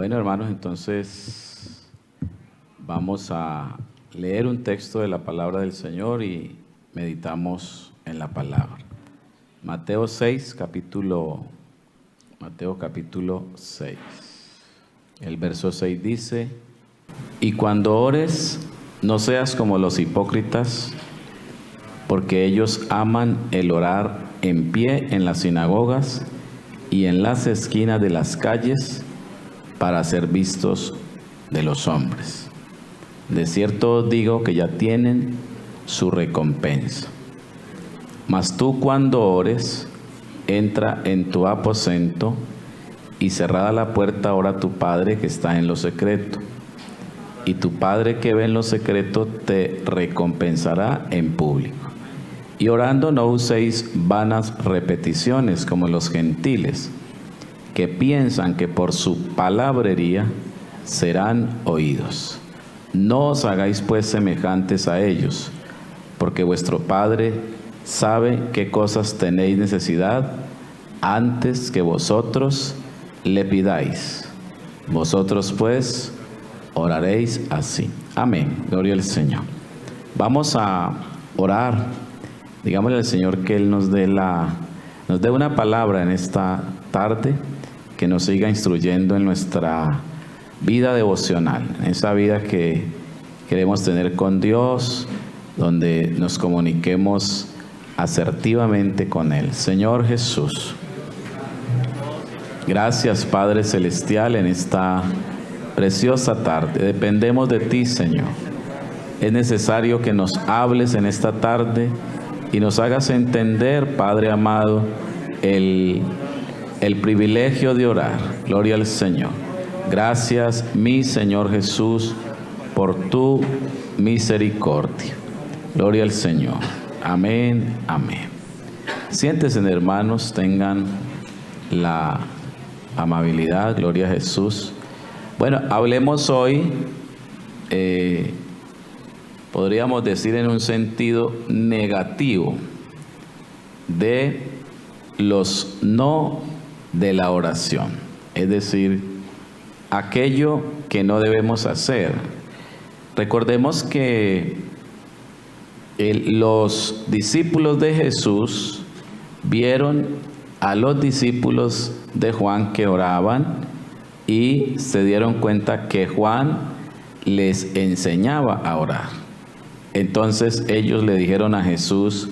Bueno, hermanos, entonces vamos a leer un texto de la palabra del Señor y meditamos en la palabra. Mateo capítulo 6. El verso 6 dice: Y cuando ores, no seas como los hipócritas, porque ellos aman el orar en pie en las sinagogas y en las esquinas de las calles para ser vistos de los hombres. De cierto os digo que ya tienen su recompensa. Mas tú, cuando ores, entra en tu aposento y cerrada la puerta, ora a tu Padre que está en lo secreto. Y tu Padre que ve en lo secreto te recompensará en público. Y orando no uséis vanas repeticiones como los gentiles, que piensan que por su palabrería serán oídos. No os hagáis pues semejantes a ellos, porque vuestro Padre sabe qué cosas tenéis necesidad antes que vosotros le pidáis. Vosotros pues oraréis así. Amén. Gloria al Señor. Vamos a orar. Digámosle al Señor que Él nos dé una palabra en esta tarde, que nos siga instruyendo en nuestra vida devocional, en esa vida que queremos tener con Dios, donde nos comuniquemos asertivamente con Él. Señor Jesús, gracias Padre Celestial en esta preciosa tarde. Dependemos de ti, Señor. Es necesario que nos hables en esta tarde y nos hagas entender, Padre amado, el privilegio de orar. Gloria al Señor. Gracias, mi Señor Jesús, por tu misericordia. Gloria al Señor. Amén, amén. Siéntense, hermanos, tengan la amabilidad. Gloria a Jesús. Bueno, hablemos hoy, podríamos decir en un sentido negativo, de los no de la oración, es decir, aquello que no debemos hacer. Recordemos que los discípulos de Jesús vieron a los discípulos de Juan que oraban y se dieron cuenta que Juan les enseñaba a orar. Entonces ellos le dijeron a Jesús: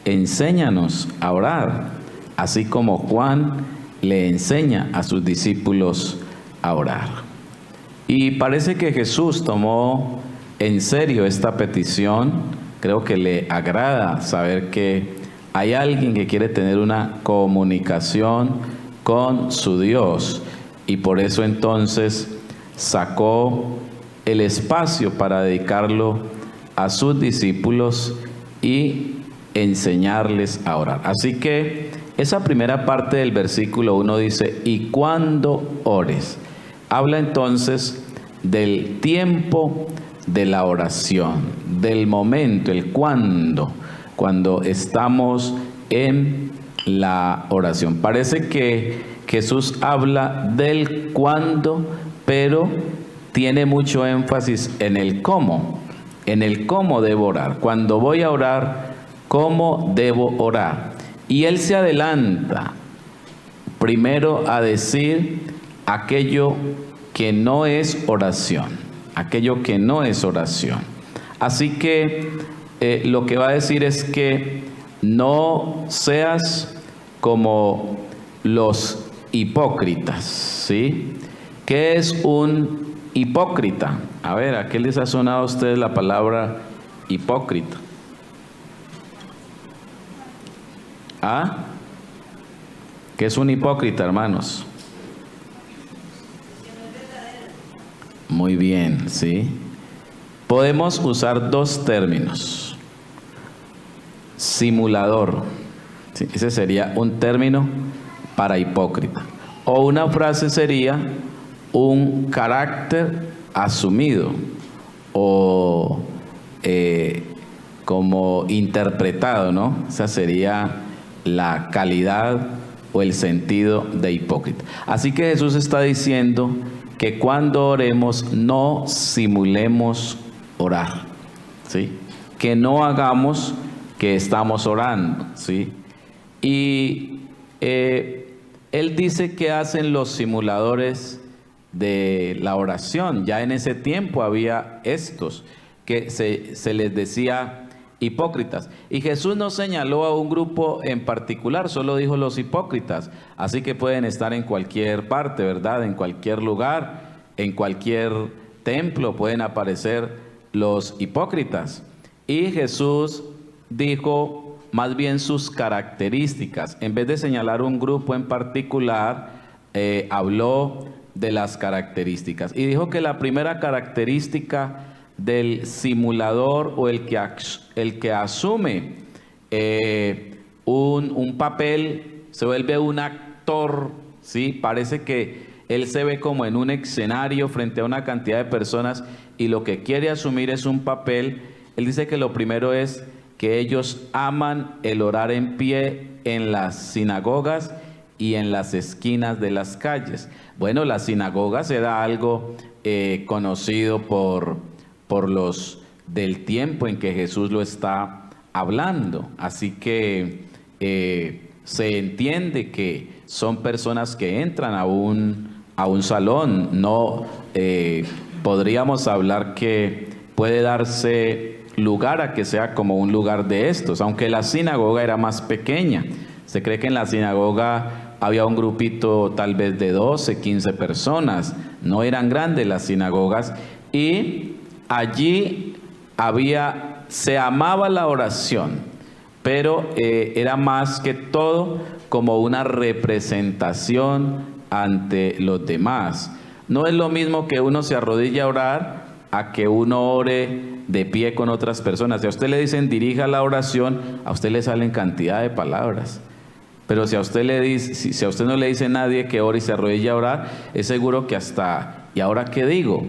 enséñanos a orar, así como Juan le enseña a sus discípulos a orar. Y parece que Jesús tomó en serio esta petición. Creo que le agrada saber que hay alguien que quiere tener una comunicación con su Dios, y por eso entonces sacó el espacio para dedicarlo a sus discípulos y enseñarles a orar. Así que esa primera parte del versículo 1 dice: y cuando ores. Habla entonces del tiempo de la oración, del momento, el cuando estamos en la oración. Parece que Jesús habla del cuándo, pero tiene mucho énfasis en el cómo debo orar. Cuando voy a orar, ¿cómo debo orar? Y Él se adelanta primero a decir aquello que no es oración, Así que lo que va a decir es que no seas como los hipócritas, ¿sí? ¿Qué es un hipócrita? A ver, ¿a qué les ha sonado a ustedes la palabra hipócrita? ¿Ah? ¿Qué es un hipócrita, hermanos? Muy bien, ¿sí? Podemos usar dos términos. Simulador, ¿sí? Ese sería un término para hipócrita. O una frase sería un carácter asumido o como interpretado, ¿no? Esa sería la calidad o el sentido de hipócrita. Así que Jesús está diciendo que cuando oremos no simulemos orar, ¿sí? Que no hagamos que estamos orando, ¿sí? Y él dice que hacen los simuladores de la oración. Ya en ese tiempo había estos que se les decía hipócritas. Y Jesús no señaló a un grupo en particular, solo dijo los hipócritas. Así que pueden estar en cualquier parte, ¿verdad? En cualquier lugar, en cualquier templo pueden aparecer los hipócritas. Y Jesús dijo más bien sus características. En vez de señalar un grupo en particular, habló de las características. Y dijo que la primera característica del simulador o el que asume un papel, se vuelve un actor, ¿sí? Parece que él se ve como en un escenario frente a una cantidad de personas y lo que quiere asumir es un papel. Él dice que lo primero es que ellos aman el orar en pie en las sinagogas y en las esquinas de las calles. Bueno, las sinagogas era algo conocido por los del tiempo en que Jesús lo está hablando. Así que se entiende que son personas que entran a un salón. No podríamos hablar que puede darse lugar a que sea como un lugar de estos, aunque la sinagoga era más pequeña. Se cree que en la sinagoga había un grupito tal vez de 12, 15 personas. No eran grandes las sinagogas y allí se amaba la oración, pero era más que todo como una representación ante los demás. No es lo mismo que uno se arrodille a orar a que uno ore de pie con otras personas. Si a usted le dicen dirija la oración, a usted le salen cantidad de palabras. Pero si a usted no le dice nadie que ore y se arrodille a orar, es seguro que hasta, ¿y ahora qué digo?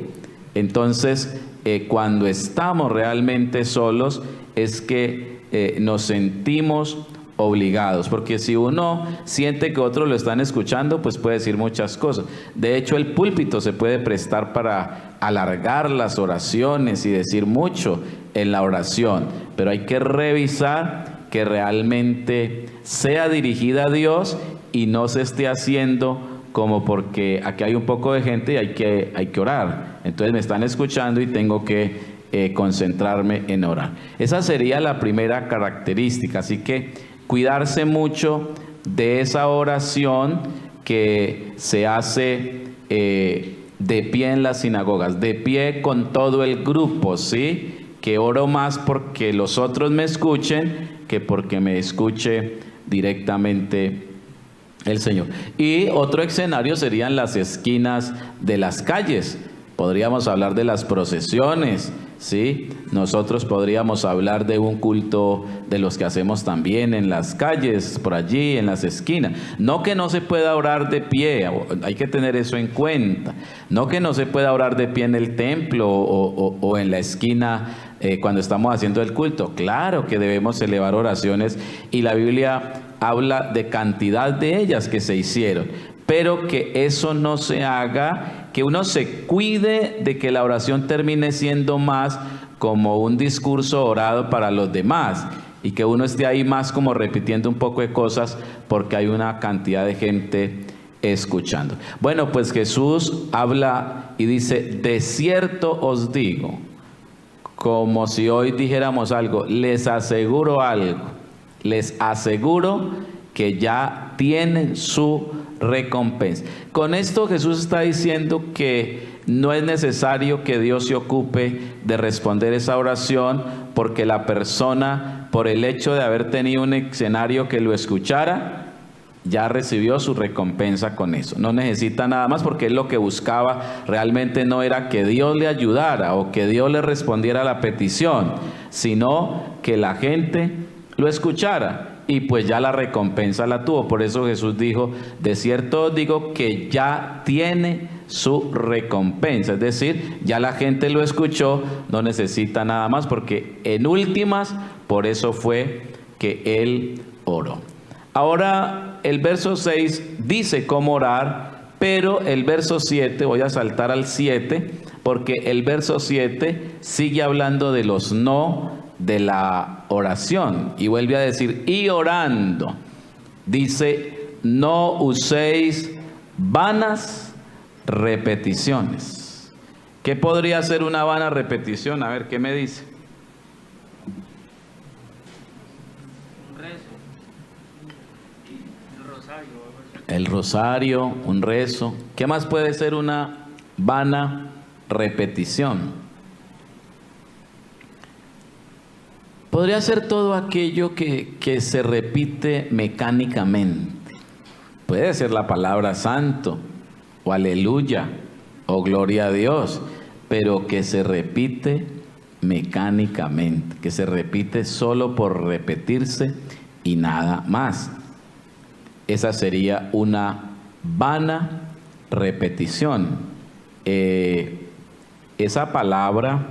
Entonces, cuando estamos realmente solos, es que nos sentimos obligados, porque si uno siente que otros lo están escuchando, pues puede decir muchas cosas. De hecho, el púlpito se puede prestar para alargar las oraciones y decir mucho en la oración, pero hay que revisar que realmente sea dirigida a Dios y no se esté haciendo como porque aquí hay un poco de gente y hay que orar. Entonces me están escuchando y tengo que concentrarme en orar. Esa sería la primera característica. Así que cuidarse mucho de esa oración que se hace de pie en las sinagogas, de pie con todo el grupo, ¿sí? Que oro más porque los otros me escuchen que porque me escuche directamente el Señor. Y otro escenario serían las esquinas de las calles. Podríamos hablar de las procesiones, ¿sí? Nosotros podríamos hablar de un culto de los que hacemos también en las calles, por allí, en las esquinas. No que no se pueda orar de pie, hay que tener eso en cuenta. No que no se pueda orar de pie en el templo o en la esquina cuando estamos haciendo el culto. Claro que debemos elevar oraciones y la Biblia habla de cantidad de ellas que se hicieron, pero que eso no se haga, que uno se cuide de que la oración termine siendo más como un discurso orado para los demás y que uno esté ahí más como repitiendo un poco de cosas porque hay una cantidad de gente escuchando. Bueno, pues Jesús habla y dice, de cierto os digo, como si hoy dijéramos algo, les aseguro algo, les aseguro que ya tienen su recompensa. Con esto Jesús está diciendo que no es necesario que Dios se ocupe de responder esa oración porque la persona, por el hecho de haber tenido un escenario que lo escuchara, ya recibió su recompensa con eso. No necesita nada más porque él lo que buscaba realmente no era que Dios le ayudara o que Dios le respondiera a la petición, sino que la gente lo escuchara. Y pues ya la recompensa la tuvo. Por eso Jesús dijo, de cierto os digo que ya tiene su recompensa. Es decir, ya la gente lo escuchó, no necesita nada más, porque en últimas, por eso fue que él oró. Ahora el verso 6 dice cómo orar, Pero el verso 7, voy a saltar al 7, porque el verso 7 sigue hablando de los no de la oración. Y vuelve a decir, y orando, dice, no uséis vanas repeticiones. ¿Qué podría ser una vana repetición? A ver, ¿qué me dice? El rosario, un rezo. ¿Qué más puede ser una vana repetición? Podría ser todo aquello que se repite mecánicamente. Puede ser la palabra santo, o aleluya, o gloria a Dios, pero que se repite mecánicamente, que se repite solo por repetirse y nada más. Esa sería una vana repetición. Esa palabra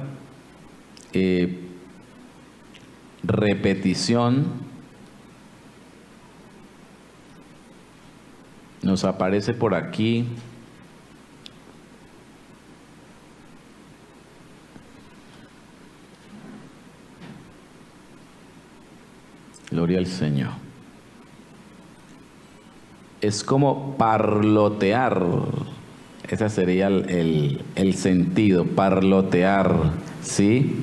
repetición nos aparece por aquí. Gloria al Señor. Es como parlotear. Ese sería el sentido, parlotear, ¿sí?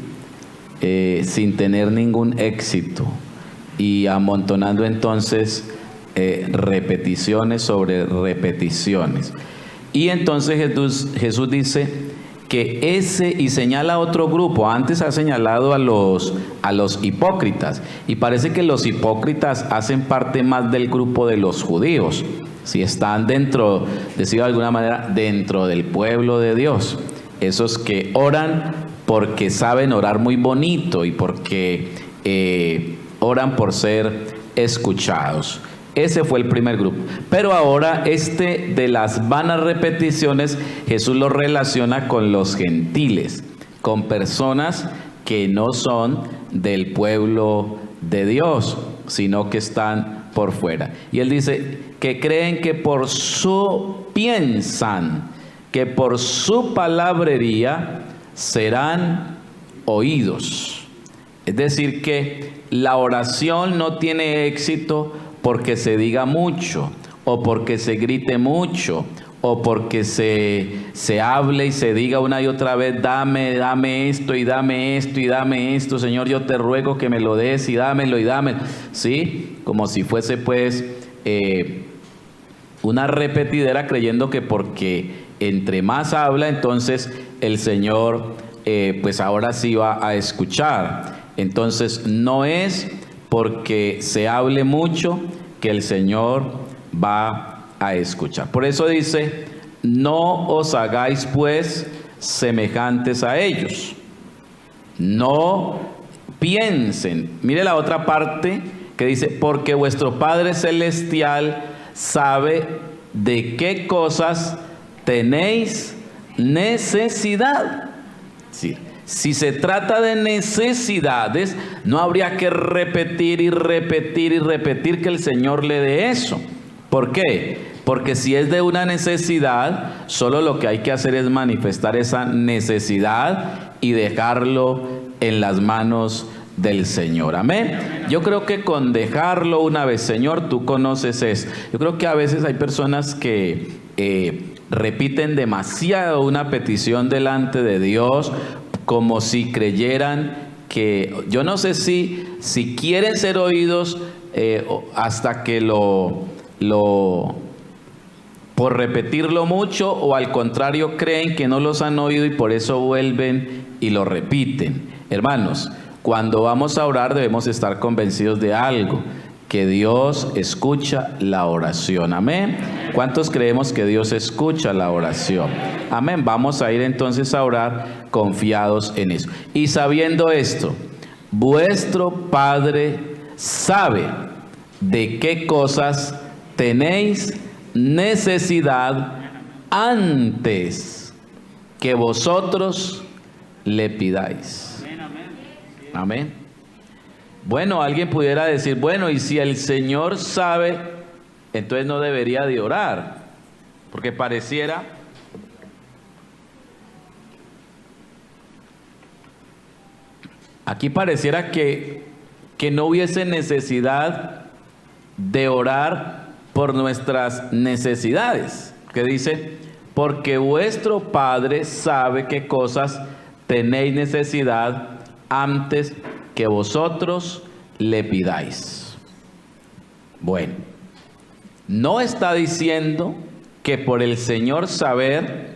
Sin tener ningún éxito y amontonando entonces repeticiones sobre repeticiones. Y entonces Jesús dice que y señala otro grupo. Antes ha señalado a los hipócritas, y parece que los hipócritas hacen parte más del grupo de los judíos, si están dentro, decirlo de alguna manera, dentro del pueblo de Dios, esos que oran porque saben orar muy bonito y porque oran por ser escuchados. Ese fue el primer grupo. Pero ahora de las vanas repeticiones, Jesús lo relaciona con los gentiles, con personas que no son del pueblo de Dios, sino que están por fuera. Y él dice que creen que piensan que por su palabrería serán oídos. Es decir, que la oración no tiene éxito porque se diga mucho, o porque se grite mucho, o porque se hable y se diga una y otra vez, dame esto, y dame esto, y dame esto, Señor, yo te ruego que me lo des, y dámelo, ¿sí? Como si fuese pues una repetidera, creyendo que porque entre más habla, entonces el Señor pues ahora sí va a escuchar. Entonces no es porque se hable mucho que el Señor va a escuchar. Por eso dice, no os hagáis pues semejantes a ellos. No piensen. Mire la otra parte que dice, porque vuestro Padre Celestial sabe de qué cosas tenéis necesidad. Sí. Si se trata de necesidades, no habría que repetir y repetir y repetir que el Señor le dé eso. ¿Por qué? Porque si es de una necesidad, solo lo que hay que hacer es manifestar esa necesidad y dejarlo en las manos del Señor. Amén. Yo creo que con dejarlo una vez, Señor, tú conoces eso. Yo creo que a veces hay personas que repiten demasiado una petición delante de Dios, como si creyeran que, yo no sé si quieren ser oídos hasta que por repetirlo mucho, o al contrario creen que no los han oído y por eso vuelven y lo repiten. Hermanos, cuando vamos a orar debemos estar convencidos de algo, que Dios escucha la oración. Amén. ¿Cuántos creemos que Dios escucha la oración? Amén. Vamos a ir entonces a orar confiados en eso. Y sabiendo esto, vuestro Padre sabe de qué cosas tenéis necesidad antes que vosotros le pidáis. Amén. Bueno, alguien pudiera decir, bueno, y si el Señor sabe, entonces no debería de orar, Porque pareciera que no hubiese necesidad de orar por nuestras necesidades. Que dice, porque vuestro Padre sabe qué cosas tenéis necesidad antes que vosotros le pidáis. Bueno, no está diciendo que por el Señor saber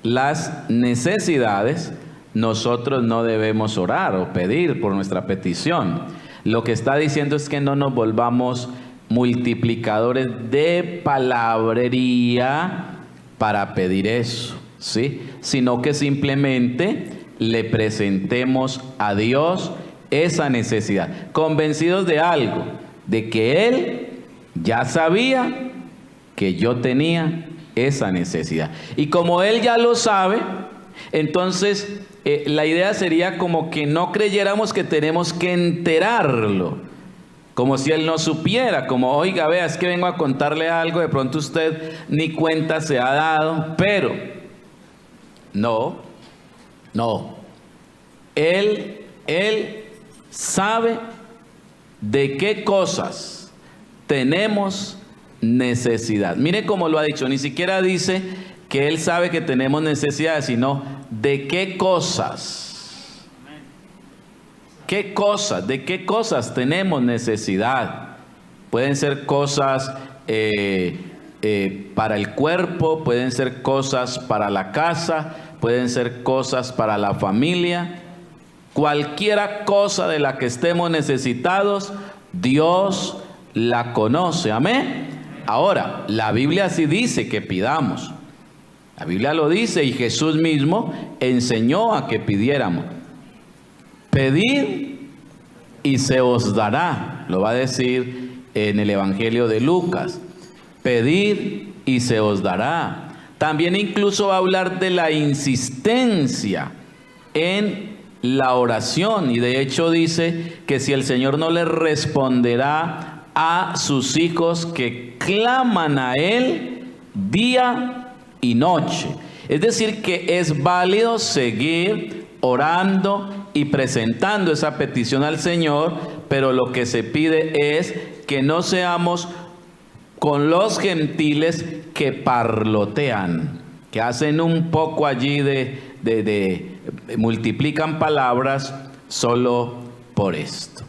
las necesidades, nosotros no debemos orar o pedir por nuestra petición. Lo que está diciendo es que no nos volvamos multiplicadores de palabrería para pedir eso, ¿sí? Sino que simplemente le presentemos a Dios esa necesidad, convencidos de algo, de que Él ya sabía que yo tenía esa necesidad. Y como Él ya lo sabe, entonces la idea sería como que no creyéramos que tenemos que enterarlo, como si Él no supiera, como, oiga, vea, es que vengo a contarle algo, de pronto usted ni cuenta se ha dado, pero no, Él sabe de qué cosas tenemos necesidad. Mire cómo lo ha dicho, ni siquiera dice que Él sabe que tenemos necesidades, sino de qué cosas. ¿Qué cosas? ¿De qué cosas tenemos necesidad? Pueden ser cosas para el cuerpo, pueden ser cosas para la casa, pueden ser cosas para la familia. Cualquiera cosa de la que estemos necesitados, Dios la conoce. Amén. Ahora, la Biblia sí dice que pidamos. La Biblia lo dice y Jesús mismo enseñó a que pidiéramos. Pedid y se os dará. Lo va a decir en el Evangelio de Lucas. Pedid y se os dará. También incluso va a hablar de la insistencia en la oración. Y de hecho dice que si el Señor no le responderá a sus hijos que claman a Él día y noche. Es decir, que es válido seguir orando y presentando esa petición al Señor, pero lo que se pide es que no seamos con los gentiles que parlotean, que hacen un poco allí multiplican palabras solo por esto.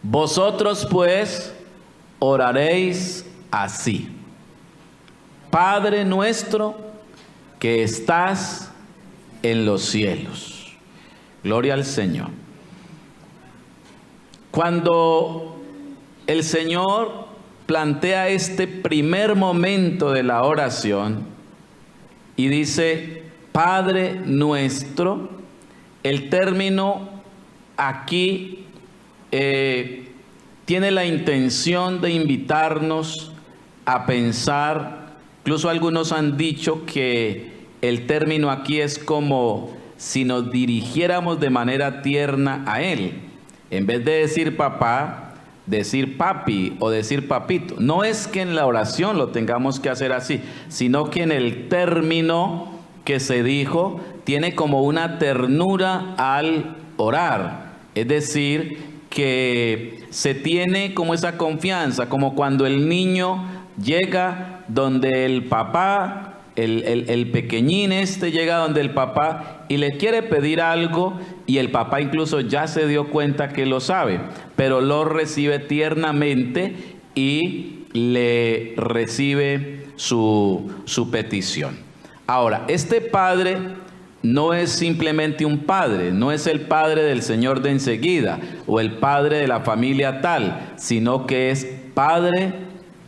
Vosotros pues oraréis así: Padre nuestro que estás en los cielos. Gloria al Señor. Cuando el Señor plantea este primer momento de la oración y dice Padre nuestro, el término aquí tiene la intención de invitarnos a pensar. Incluso algunos han dicho que el término aquí es como si nos dirigiéramos de manera tierna a Él. En vez de decir papá, decir papi o decir papito. No es que en la oración lo tengamos que hacer así, sino que en el término que se dijo tiene como una ternura al orar. Es decir, que se tiene como esa confianza, como cuando el niño llega donde el papá, el pequeñín llega donde el papá y le quiere pedir algo, y el papá incluso ya se dio cuenta que lo sabe, pero lo recibe tiernamente y le recibe su petición. Ahora, este padre no es simplemente un padre, no es el padre del Señor de enseguida o el padre de la familia tal, sino que es Padre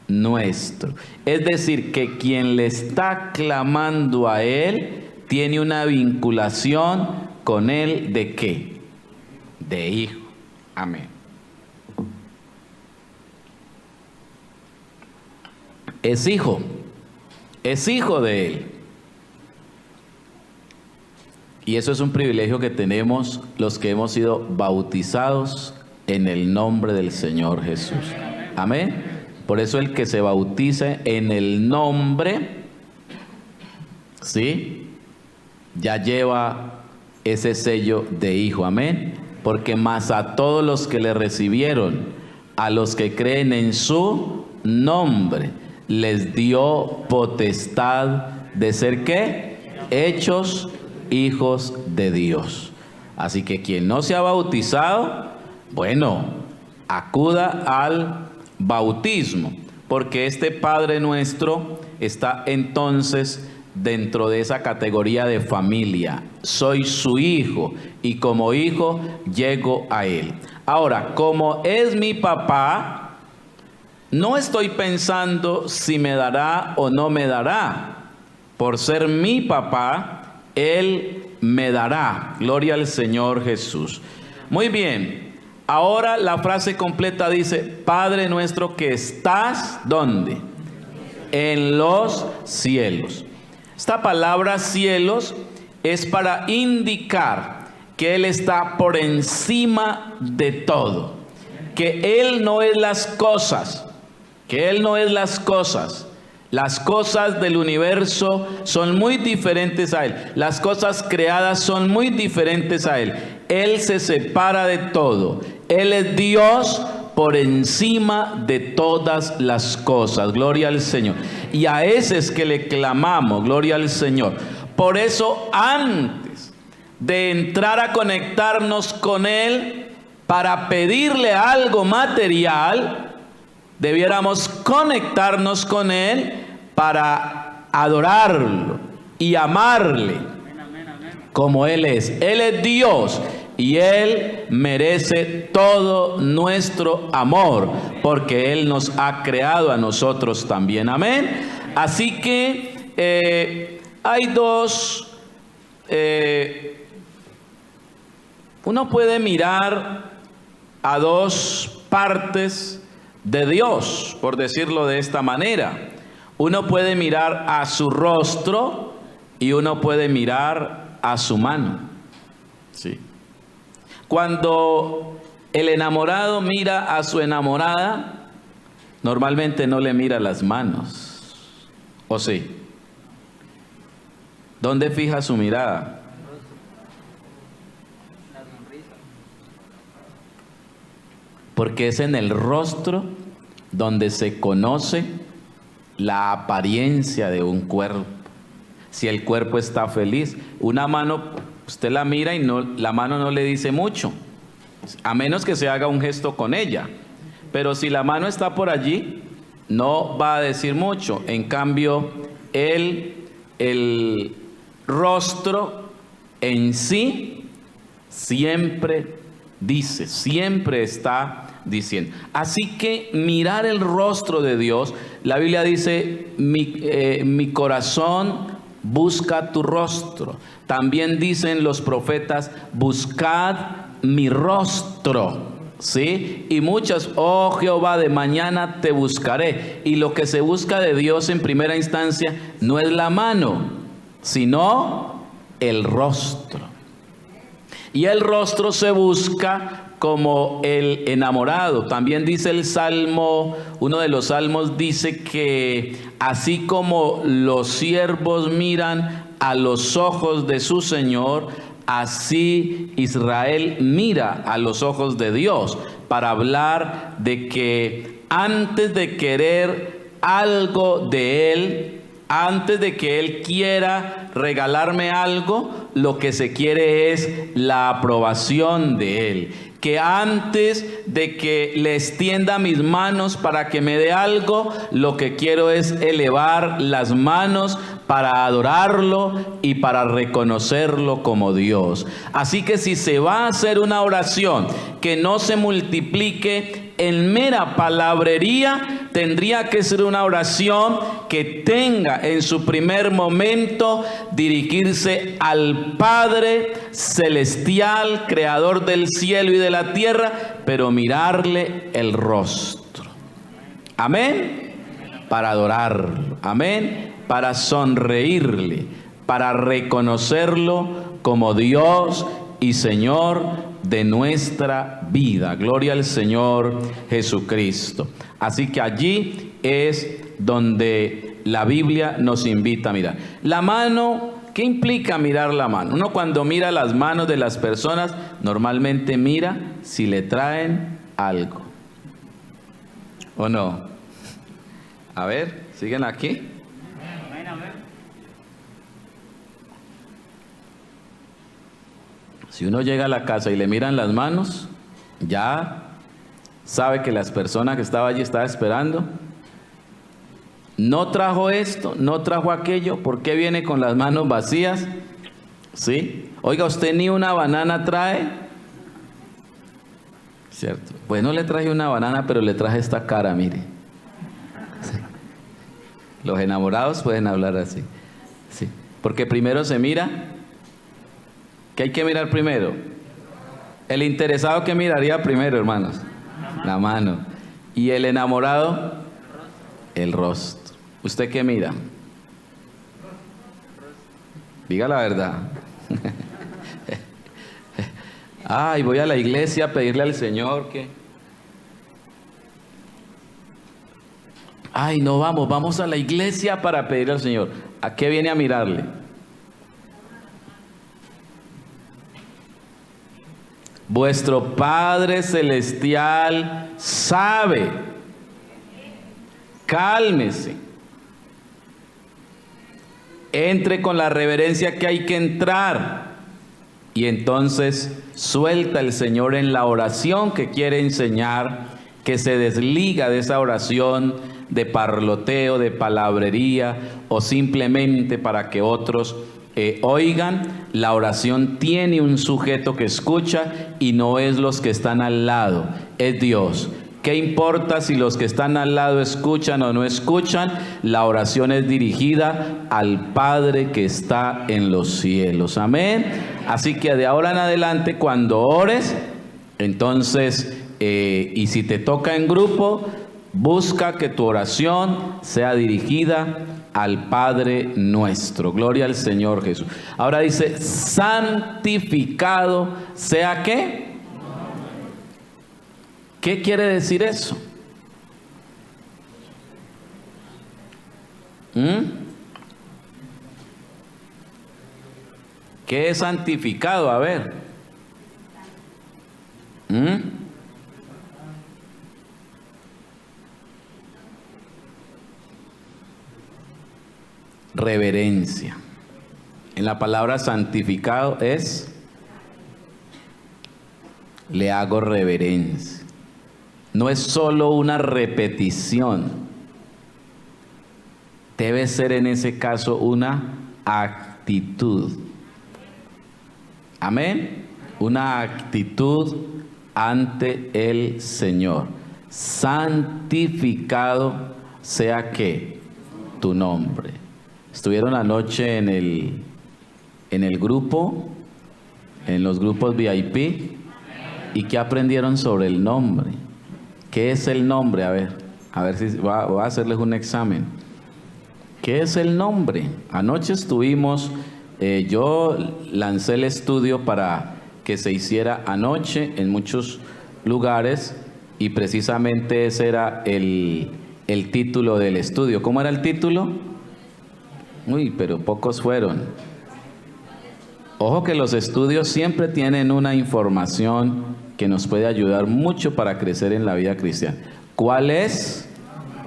nuestro. Es decir, que quien le está clamando a Él tiene una vinculación con Él ¿de qué? De hijo. Amén. Es hijo de Él. Y eso es un privilegio que tenemos los que hemos sido bautizados en el nombre del Señor Jesús. Amén. Por eso el que se bautice en el nombre, ¿sí?, ya lleva ese sello de hijo. Amén. Porque más a todos los que le recibieron, a los que creen en su nombre, les dio potestad de ser, ¿qué? Hechos hijos de Dios. Así que quien no se ha bautizado, bueno, acuda al bautismo, porque este Padre Nuestro está entonces dentro de esa categoría de familia. Soy su hijo y como hijo llego a él. Ahora, como es mi papá, no estoy pensando si me dará o no me dará. Por ser mi papá, él me dará. Gloria al Señor Jesús. Muy bien. Ahora la frase completa dice: Padre nuestro que estás, ¿dónde? En los cielos. Esta palabra cielos es para indicar que Él está por encima de todo, que Él no es las cosas, Las cosas del universo son muy diferentes a Él, las cosas creadas son muy diferentes a Él. Él se separa de todo, Él es Dios por encima de todas las cosas. Gloria al Señor. Y a ese es que le clamamos, gloria al Señor. Por eso, antes de entrar a conectarnos con Él para pedirle algo material, debiéramos conectarnos con Él para adorarlo y amarle como Él es. Él es Dios. Y Él merece todo nuestro amor, porque Él nos ha creado a nosotros también. Amén. Así que hay dos. Uno puede mirar a dos partes de Dios, por decirlo de esta manera. Uno puede mirar a su rostro y uno puede mirar a su mano. Sí. Cuando el enamorado mira a su enamorada, normalmente no le mira las manos, ¿o sí? ¿Dónde fija su mirada? Porque es en el rostro donde se conoce la apariencia de un cuerpo. Si el cuerpo está feliz, una mano, usted la mira y la mano no le dice mucho, a menos que se haga un gesto con ella. Pero si la mano está por allí, no va a decir mucho. En cambio, el rostro en sí siempre dice, siempre está diciendo. Así que mirar el rostro de Dios, la Biblia dice, mi corazón busca tu rostro. También dicen los profetas, buscad mi rostro, ¿sí? Y muchas, oh Jehová, de mañana te buscaré. Y lo que se busca de Dios en primera instancia no es la mano, sino el rostro. Y el rostro se busca como el enamorado. También dice el Salmo, uno de los salmos dice que así como los siervos miran a los ojos de su Señor, así Israel mira a los ojos de Dios, para hablar de que antes de querer algo de Él, antes de que Él quiera regalarme algo, lo que se quiere es la aprobación de Él. Que antes de que le extienda mis manos para que me dé algo, lo que quiero es elevar las manos para adorarlo y para reconocerlo como Dios. Así que si se va a hacer una oración que no se multiplique en mera palabrería, tendría que ser una oración que tenga en su primer momento dirigirse al Padre celestial, creador del cielo y de la tierra, pero mirarle el rostro. Amén. Para adorarlo. Amén. Para sonreírle, para reconocerlo como Dios y Señor de nuestra vida. Gloria al Señor Jesucristo. Así que allí es donde la Biblia nos invita a mirar. La mano, ¿qué implica mirar la mano? Uno cuando mira las manos de las personas, normalmente mira si le traen algo. ¿O no? A ver, ¿siguen aquí? Si uno llega a la casa y le miran las manos, ya sabe que las personas que estaba allí estaba esperando. No trajo esto, no trajo aquello. ¿Por qué viene con las manos vacías? ¿Sí? Oiga, usted ni una banana trae. ¿Cierto? Pues no le traje una banana, pero le traje esta cara, mire. Sí. Los enamorados pueden hablar así. Sí. Porque primero se mira. ¿Qué hay que mirar primero? El interesado, ¿qué miraría primero, hermanos? La mano. ¿Y el enamorado? El rostro. ¿Usted qué mira? Diga la verdad. Ay, voy a la iglesia a pedirle al Señor que... Ay, no vamos a la iglesia para pedirle al Señor. ¿A qué viene a mirarle? Vuestro Padre Celestial sabe. Cálmese. Entre con la reverencia que hay que entrar. Y entonces suelta el Señor en la oración que quiere enseñar, que se desliga de esa oración de parloteo, de palabrería o simplemente para que otros oigan. La oración tiene un sujeto que escucha y no es los que están al lado, es Dios. ¿Qué importa si los que están al lado escuchan o no escuchan? La oración es dirigida al Padre que está en los cielos. Amén. Así que de ahora en adelante, cuando ores, entonces, y si te toca en grupo, busca que tu oración sea dirigida al Padre nuestro. Gloria al Señor Jesús. Ahora dice, santificado sea ¿qué? ¿Qué quiere decir eso? ¿Qué es santificado? A ver. Reverencia. En la palabra santificado es, le hago reverencia. No es solo una repetición. Debe ser en ese caso una actitud. Amén. Una actitud ante el Señor. Santificado sea ¿qué? Tu nombre. Estuvieron anoche en el grupo, en los grupos VIP, y ¿qué aprendieron sobre el nombre? ¿Qué es el nombre? A ver si voy a hacerles un examen. ¿Qué es el nombre? Anoche estuvimos, yo lancé el estudio para que se hiciera anoche en muchos lugares y precisamente ese era el título del estudio. ¿Cómo era el título? Uy, pero pocos fueron. Ojo que los estudios siempre tienen una información que nos puede ayudar mucho para crecer en la vida cristiana. ¿Cuál es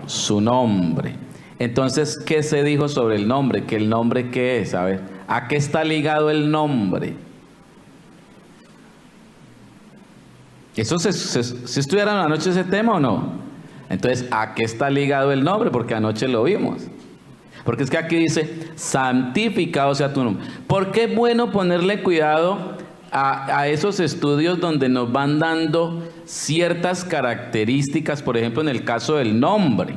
su nombre? Entonces, ¿qué se dijo sobre el nombre? ¿Que el nombre qué es? A ver, ¿a qué está ligado el nombre? ¿Eso se estudiaron anoche ese tema o no? Entonces, ¿a qué está ligado el nombre? Porque anoche lo vimos. Porque es que aquí dice, santificado sea tu nombre. ¿Por qué es bueno ponerle cuidado a esos estudios donde nos van dando ciertas características? Por ejemplo, en el caso del nombre,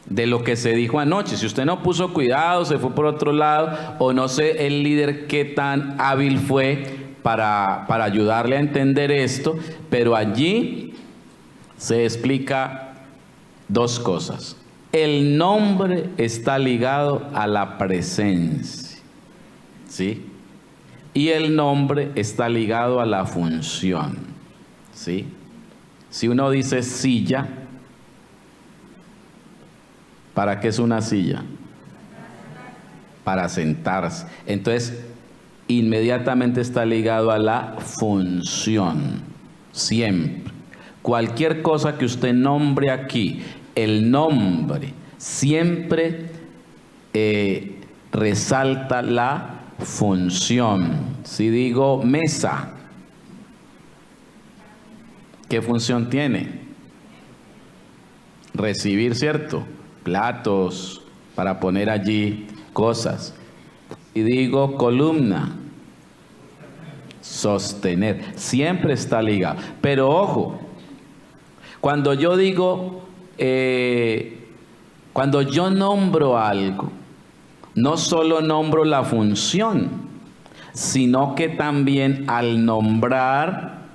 de lo que se dijo anoche. Si usted no puso cuidado, se fue por otro lado, o no sé el líder qué tan hábil fue para ayudarle a entender esto, pero allí se explica dos cosas. El nombre está ligado a la presencia, ¿sí? y el nombre está ligado a la función, ¿sí? Si uno dice silla, ¿para qué es una silla? Para sentarse. Entonces, inmediatamente está ligado a la función, siempre. Cualquier cosa que usted nombre aquí, el nombre siempre resalta la función. Si digo mesa, ¿qué función tiene? Recibir, ¿cierto? Platos para poner allí cosas. Y digo columna, sostener. Siempre está ligado. Pero ojo, cuando yo digo, cuando yo nombro algo, no solo nombro la función, sino que también al nombrar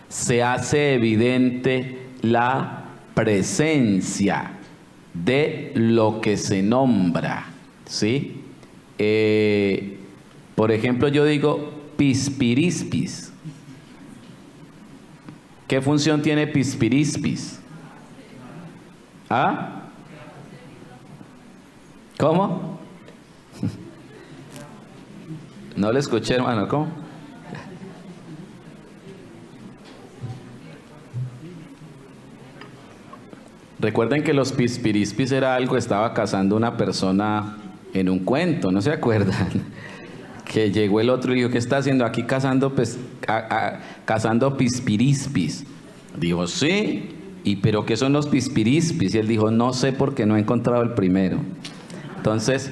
se hace evidente la presencia de lo que se nombra, ¿sí? Por ejemplo, yo digo pispirispis. ¿Qué función tiene pispirispis? ¿Ah? ¿Cómo? No le escuché, hermano. ¿Cómo? Recuerden que los pispirispis era algo que estaba cazando una persona en un cuento, ¿no se acuerdan? Que llegó el otro y dijo, ¿qué está haciendo aquí cazando, cazando pispirispis? Dijo, sí. ¿Y pero qué son los pispirispis? Y él dijo, no sé porque no he encontrado el primero. Entonces,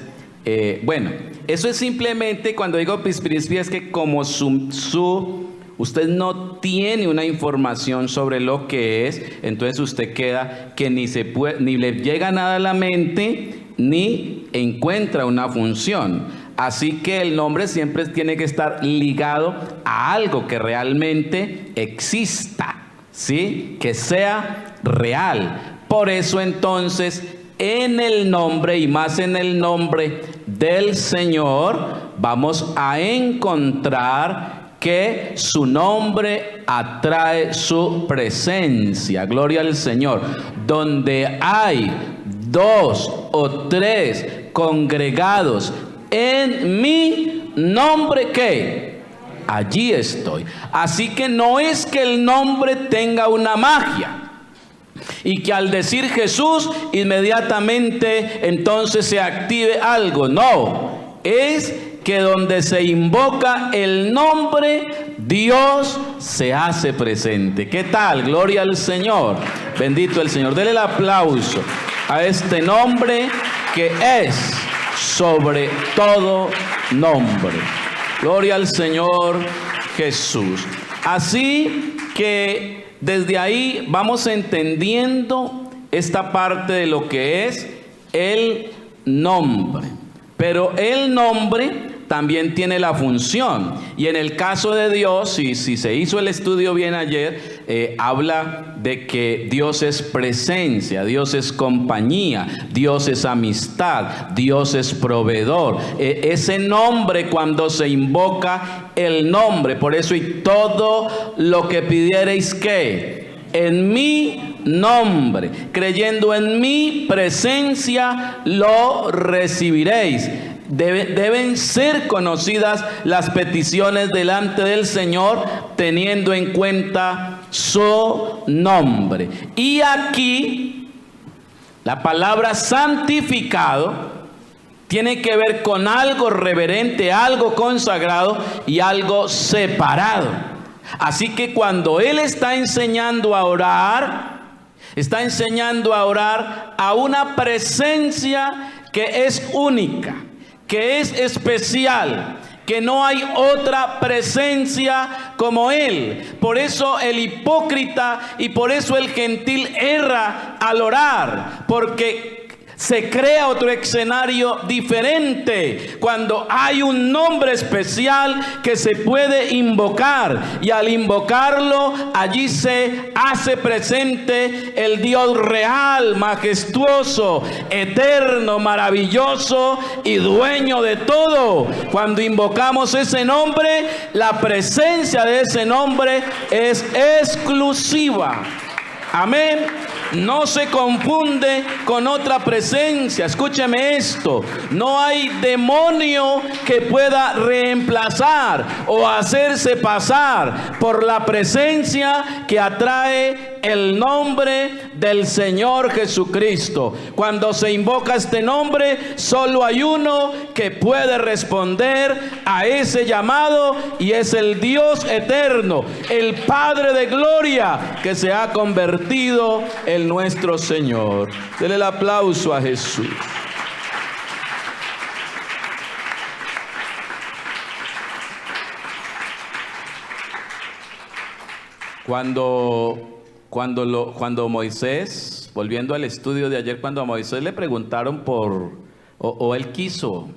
bueno, eso es simplemente, cuando digo pispirispis, es que como usted no tiene una información sobre lo que es, entonces usted queda que ni le llega nada a la mente, ni encuentra una función. Así que el nombre siempre tiene que estar ligado a algo que realmente exista, ¿sí? Que sea real. Por eso entonces, en el nombre, y más en el nombre del Señor, vamos a encontrar que su nombre atrae su presencia. Gloria al Señor. Donde hay 2 o 3 congregados en mi nombre, ¿qué? Allí estoy. Así que no es que el nombre tenga una magia y que al decir Jesús inmediatamente entonces se active algo. No, es que donde se invoca el nombre, Dios se hace presente. ¿Qué tal? Gloria al Señor. Bendito el Señor. Dele el aplauso a este nombre que es sobre todo nombre. Gloria al Señor Jesús. Así que desde ahí vamos entendiendo esta parte de lo que es el nombre. Pero el nombre también tiene la función. Y en el caso de Dios, si se hizo el estudio bien ayer, habla de que Dios es presencia, Dios es compañía, Dios es amistad, Dios es proveedor. Ese nombre, cuando se invoca el nombre, por eso, y todo lo que pidiereis, ¿qué? En mi nombre, creyendo en mi presencia, lo recibiréis. Deben ser conocidas las peticiones delante del Señor, teniendo en cuenta su nombre. Y aquí, la palabra santificado tiene que ver con algo reverente, algo consagrado y algo separado. Así que cuando Él está enseñando a orar a una presencia que es única, que es especial, que no hay otra presencia como Él. Por eso el hipócrita y por eso el gentil erra al orar, porque Se crea otro escenario diferente cuando hay un nombre especial que se puede invocar, y al invocarlo allí se hace presente el Dios real, majestuoso, eterno, maravilloso y dueño de todo. Cuando invocamos ese nombre, la presencia de ese nombre es exclusiva. Amén. No se confunde con otra presencia. Escúcheme esto: no hay demonio que pueda reemplazar o hacerse pasar por la presencia que atrae el nombre del Señor Jesucristo. Cuando se invoca este nombre, solo hay uno que puede responder a ese llamado, y es el Dios eterno, el Padre de gloria, que se ha convertido en nuestro Señor. Denle el aplauso a Jesús. Cuando Moisés, volviendo al estudio de ayer, cuando a Moisés le preguntaron o él quiso,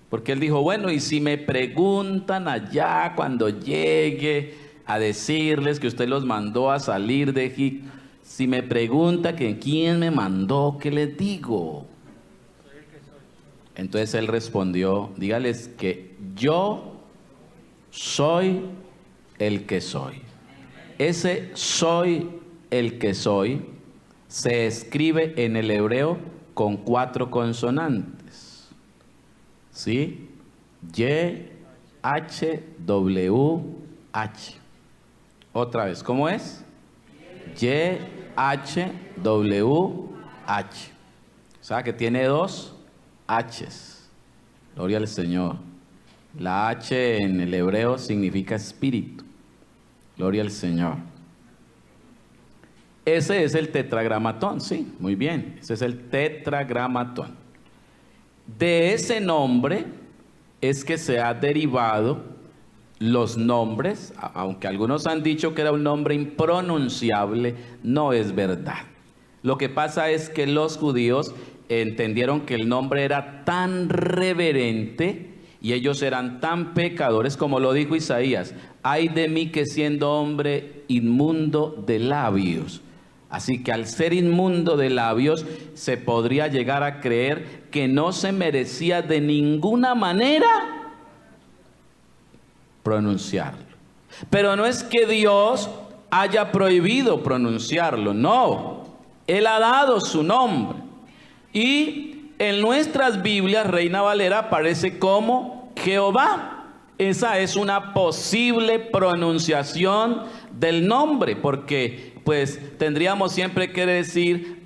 porque él dijo, bueno, y si me preguntan allá cuando llegue a decirles que usted los mandó a salir de Egipto, si me pregunta que quién me mandó, ¿qué les digo? Entonces él respondió, dígales que yo soy el que soy. Ese soy el que soy se escribe en el hebreo con 4 consonantes. ¿Sí? Y, H, W, H. Otra vez, ¿cómo es? Y, H, W, H. O sea que tiene 2 H's. Gloria al Señor. La H en el hebreo significa espíritu. Gloria al Señor. Ese es el tetragramatón, sí, muy bien. Ese es el tetragramatón. De ese nombre es que se ha derivado los nombres, aunque algunos han dicho que era un nombre impronunciable, no es verdad. Lo que pasa es que los judíos entendieron que el nombre era tan reverente y ellos eran tan pecadores, como lo dijo Isaías: ay de mí que siendo hombre inmundo de labios. Así que al ser inmundo de labios, se podría llegar a creer que no se merecía de ninguna manera pronunciarlo. Pero no es que Dios haya prohibido pronunciarlo, no. Él ha dado su nombre. Y en nuestras Biblias, Reina Valera aparece como Jehová. Esa es una posible pronunciación del nombre, porque pues tendríamos siempre que decir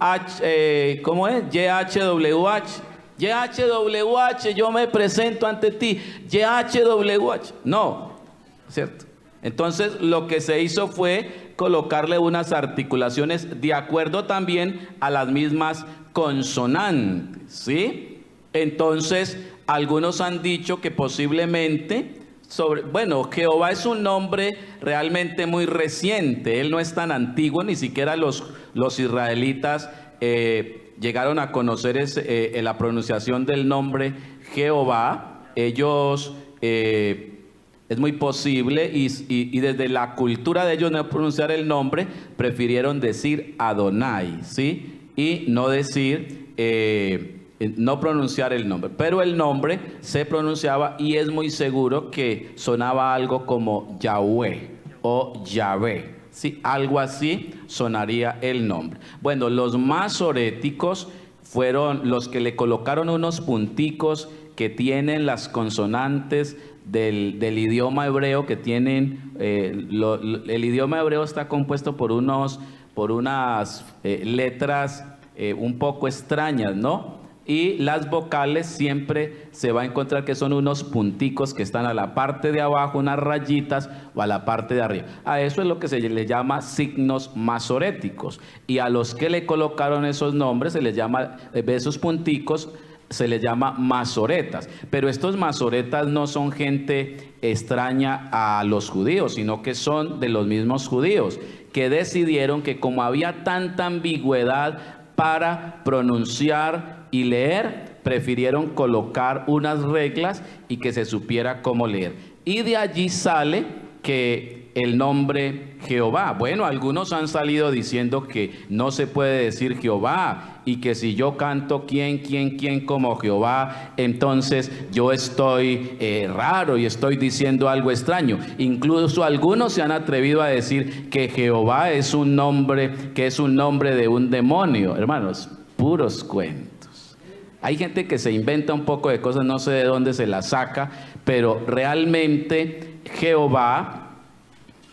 ¿cómo es? YHWH. YHWH, yo me presento ante ti. YHWH. No, ¿cierto? Entonces lo que se hizo fue colocarle unas articulaciones de acuerdo también a las mismas consonantes, ¿sí? Entonces algunos han dicho que posiblemente Jehová es un nombre realmente muy reciente. Él no es tan antiguo, ni siquiera los israelitas llegaron a conocer la pronunciación del nombre Jehová. Ellos, es muy posible, y desde la cultura de ellos no pronunciar el nombre, prefirieron decir Adonai, ¿sí? Y no decir, no pronunciar el nombre. Pero el nombre se pronunciaba, y es muy seguro que sonaba algo como Yahweh o Yahvé, ¿sí? Algo así sonaría el nombre. Bueno, los masoréticos fueron los que le colocaron unos punticos que tienen las consonantes del idioma hebreo, que tienen, el idioma hebreo está compuesto por unas letras un poco extrañas, ¿no? Y las vocales siempre se va a encontrar que son unos punticos que están a la parte de abajo, unas rayitas, o a la parte de arriba. A eso es lo que se le llama signos masoréticos. Y a los que le colocaron esos nombres, se les llama, esos punticos, se les llama masoretas. Pero estos masoretas no son gente extraña a los judíos, sino que son de los mismos judíos, que decidieron que como había tanta ambigüedad para pronunciar y leer, prefirieron colocar unas reglas y que se supiera cómo leer. Y de allí sale que el nombre Jehová. Bueno, algunos han salido diciendo que no se puede decir Jehová y que si yo canto quién como Jehová, entonces yo estoy raro y estoy diciendo algo extraño. Incluso algunos se han atrevido a decir que Jehová es un nombre, que es un nombre de un demonio. Hermanos, puros cuentos. Hay gente que se inventa un poco de cosas, no sé de dónde se las saca, pero realmente Jehová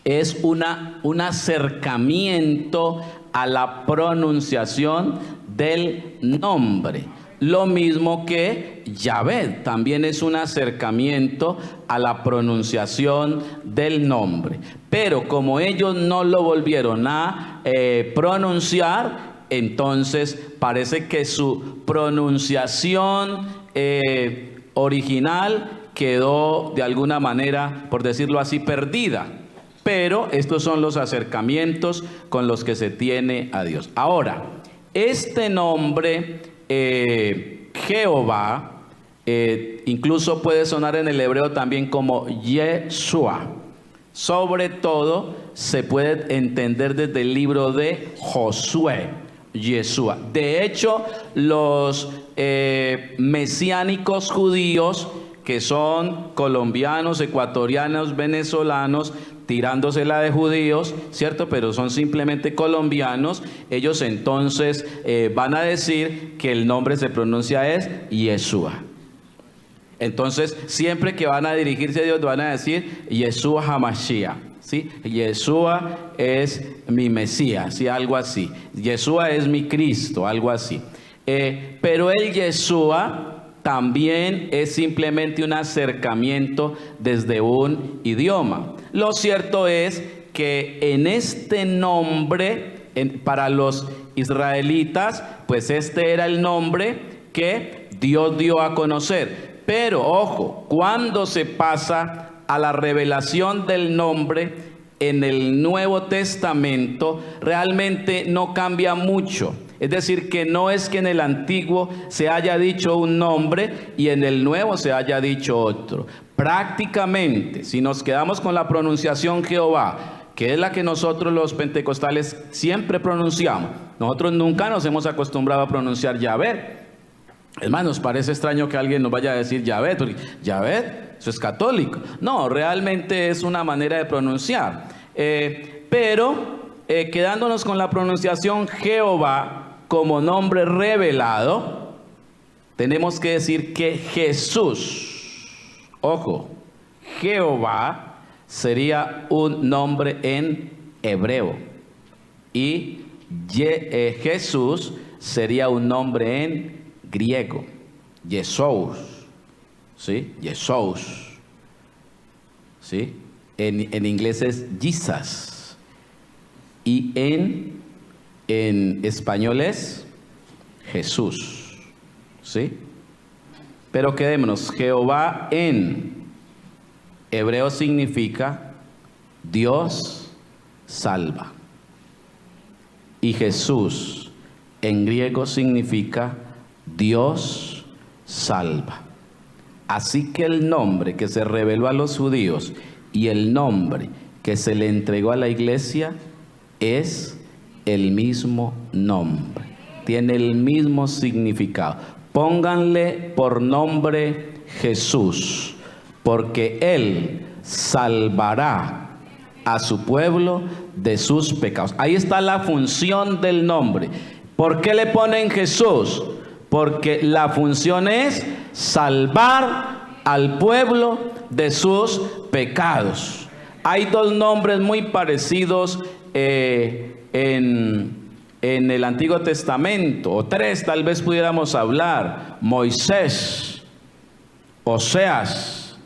es un acercamiento a la pronunciación del nombre. Lo mismo que Yahvé, también es un acercamiento a la pronunciación del nombre. Pero como ellos no lo volvieron a pronunciar, entonces parece que su pronunciación original quedó de alguna manera, por decirlo así, perdida. Pero estos son los acercamientos con los que se tiene a Dios. Ahora, este nombre Jehová incluso puede sonar en el hebreo también como Yeshua. Sobre todo se puede entender desde el libro de Josué, Yeshua. De hecho, los mesiánicos judíos, que son colombianos, ecuatorianos, venezolanos, tirándosela de judíos, ¿cierto? Pero son simplemente colombianos. Ellos entonces van a decir que el nombre se pronuncia es Yeshua. Entonces, siempre que van a dirigirse a Dios, van a decir Yeshua HaMashiach, ¿sí? Yeshua es mi Mesías, ¿sí? Algo así. Yeshua es mi Cristo, algo así. Pero el Yeshua también es simplemente un acercamiento desde un idioma. Lo cierto es que en este nombre, para los israelitas, pues este era el nombre que Dios dio a conocer. Pero ojo, cuando se pasa a la revelación del nombre en el Nuevo Testamento, realmente no cambia mucho. Es decir, que no es que en el Antiguo se haya dicho un nombre y en el Nuevo se haya dicho otro. Prácticamente, si nos quedamos con la pronunciación Jehová, que es la que nosotros los pentecostales siempre pronunciamos, nosotros nunca nos hemos acostumbrado a pronunciar Yahvé. Hermanos, parece extraño que alguien nos vaya a decir Yahvé, porque Yahvé, eso es católico. No, realmente es una manera de pronunciar. Quedándonos con la pronunciación Jehová como nombre revelado, tenemos que decir que Jesús, ojo, Jehová sería un nombre en hebreo y Jesús sería un nombre en griego, Jesús, ¿sí? Jesús, ¿sí? En inglés es Jesus y en español es Jesús, ¿sí? Pero quedémonos, Jehová en hebreo significa Dios salva y Jesús en griego significa Dios salva. Así que el nombre que se reveló a los judíos y el nombre que se le entregó a la iglesia es el mismo nombre, tiene el mismo significado. Pónganle por nombre Jesús, porque Él salvará a su pueblo de sus pecados. Ahí está la función del nombre. ¿Por qué le ponen Jesús? Porque la función es salvar al pueblo de sus pecados. Hay dos nombres muy parecidos en el Antiguo Testamento, o tres tal vez pudiéramos hablar: Moisés, Oseas,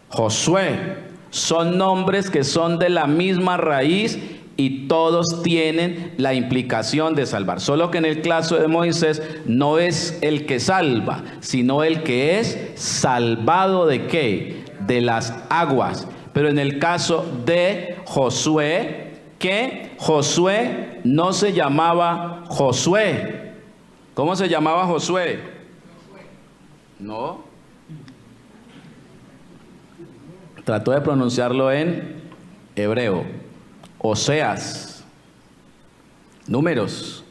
Josué. Son nombres que son de la misma raíz y todos tienen la implicación de salvar. Solo que en el caso de Moisés no es el que salva, sino el que es salvado ¿de qué? De las aguas. Pero en el caso de Josué, que Josué no se llamaba Josué. ¿Cómo se llamaba Josué? No. Trató de pronunciarlo en hebreo. Oseas. Números.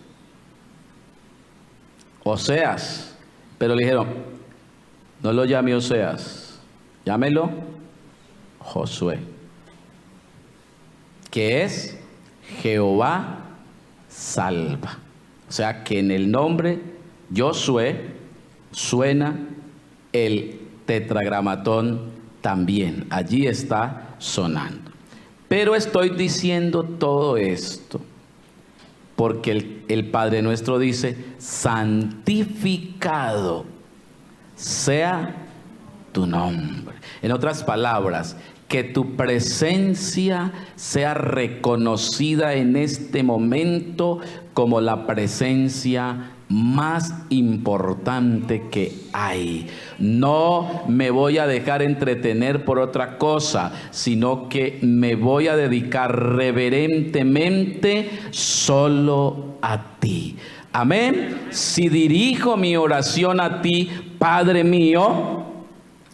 Oseas. Pero le dijeron, no lo llame Oseas, llámelo Josué, que es Jehová salva. O sea que en el nombre Josué suena el tetragramatón también. Allí está sonando. Pero estoy diciendo todo esto porque el Padre Nuestro dice, santificado sea tu nombre. En otras palabras, que tu presencia sea reconocida en este momento como la presencia más importante que hay. No me voy a dejar entretener por otra cosa, sino que me voy a dedicar reverentemente solo a ti. Amén. Si dirijo mi oración a ti, Padre mío,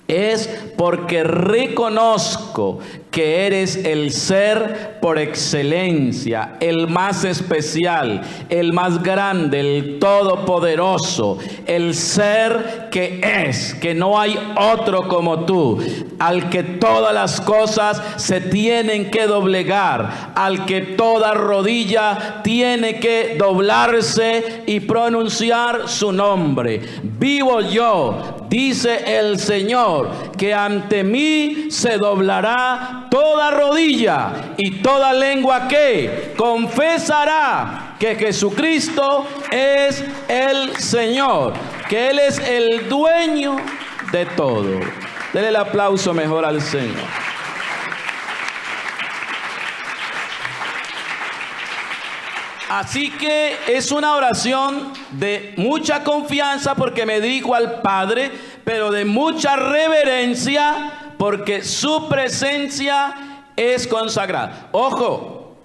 es porque reconozco que eres el ser por excelencia, el más especial, el más grande, el todopoderoso, el ser que no hay otro como tú, al que todas las cosas se tienen que doblegar, al que toda rodilla tiene que doblarse y pronunciar su nombre. Vivo yo, dice el Señor, que ante mí se doblará toda rodilla y toda lengua que confesará que Jesucristo es el Señor, que Él es el dueño de todo. Denle el aplauso mejor al Señor. Así que es una oración de mucha confianza porque me dirijo al Padre, pero de mucha reverencia porque su presencia es consagrada. Ojo,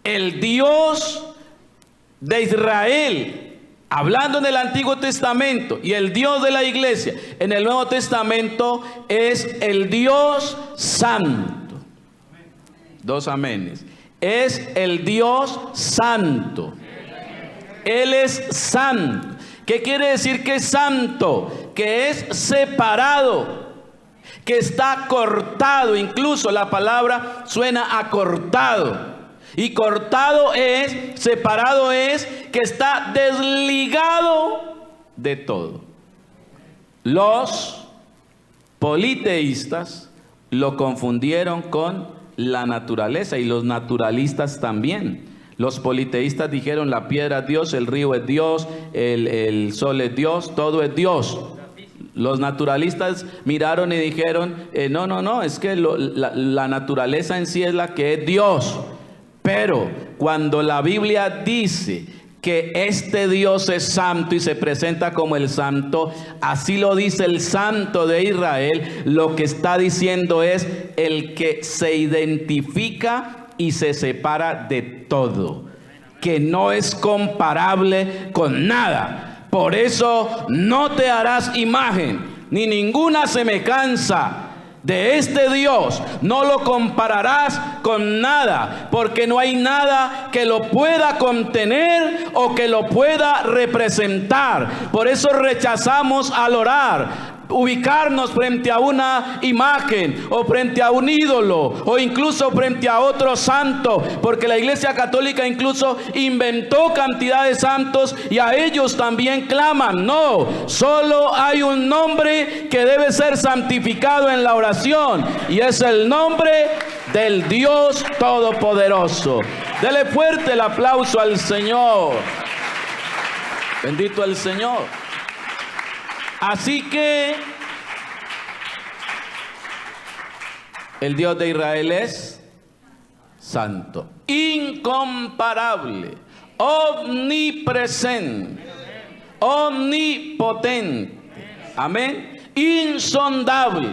el Dios de Israel, hablando en el Antiguo Testamento, y el Dios de la iglesia en el Nuevo Testamento es el Dios santo. Dos amenes. Es el Dios santo. Él es santo. ¿Qué quiere decir que es santo? Que es separado, que está cortado. Incluso la palabra suena a cortado. Y cortado es, separado es, que está desligado de todo. Los politeístas lo confundieron con la naturaleza, y los naturalistas también. Los politeístas dijeron la piedra es Dios, el río es Dios, el sol es Dios, todo es Dios. Los naturalistas miraron y dijeron no, es que la naturaleza en sí es la que es Dios. Pero cuando la Biblia dice que este Dios es santo y se presenta como el santo, así lo dice el Santo de Israel, lo que está diciendo es el que se identifica y se separa de todo, que no es comparable con nada. Por eso no te harás imagen ni ninguna semejanza de este Dios, no lo compararás con nada, porque no hay nada que lo pueda contener o que lo pueda representar. Por eso rechazamos al orar ubicarnos frente a una imagen o frente a un ídolo o incluso frente a otro santo, porque la Iglesia Católica incluso inventó cantidad de santos y a ellos también claman. No, solo hay un nombre que debe ser santificado en la oración, y es el nombre del Dios Todopoderoso. Dele fuerte el aplauso al Señor. Bendito el Señor. Así que el Dios de Israel es santo, incomparable, omnipresente, omnipotente, amén, insondable,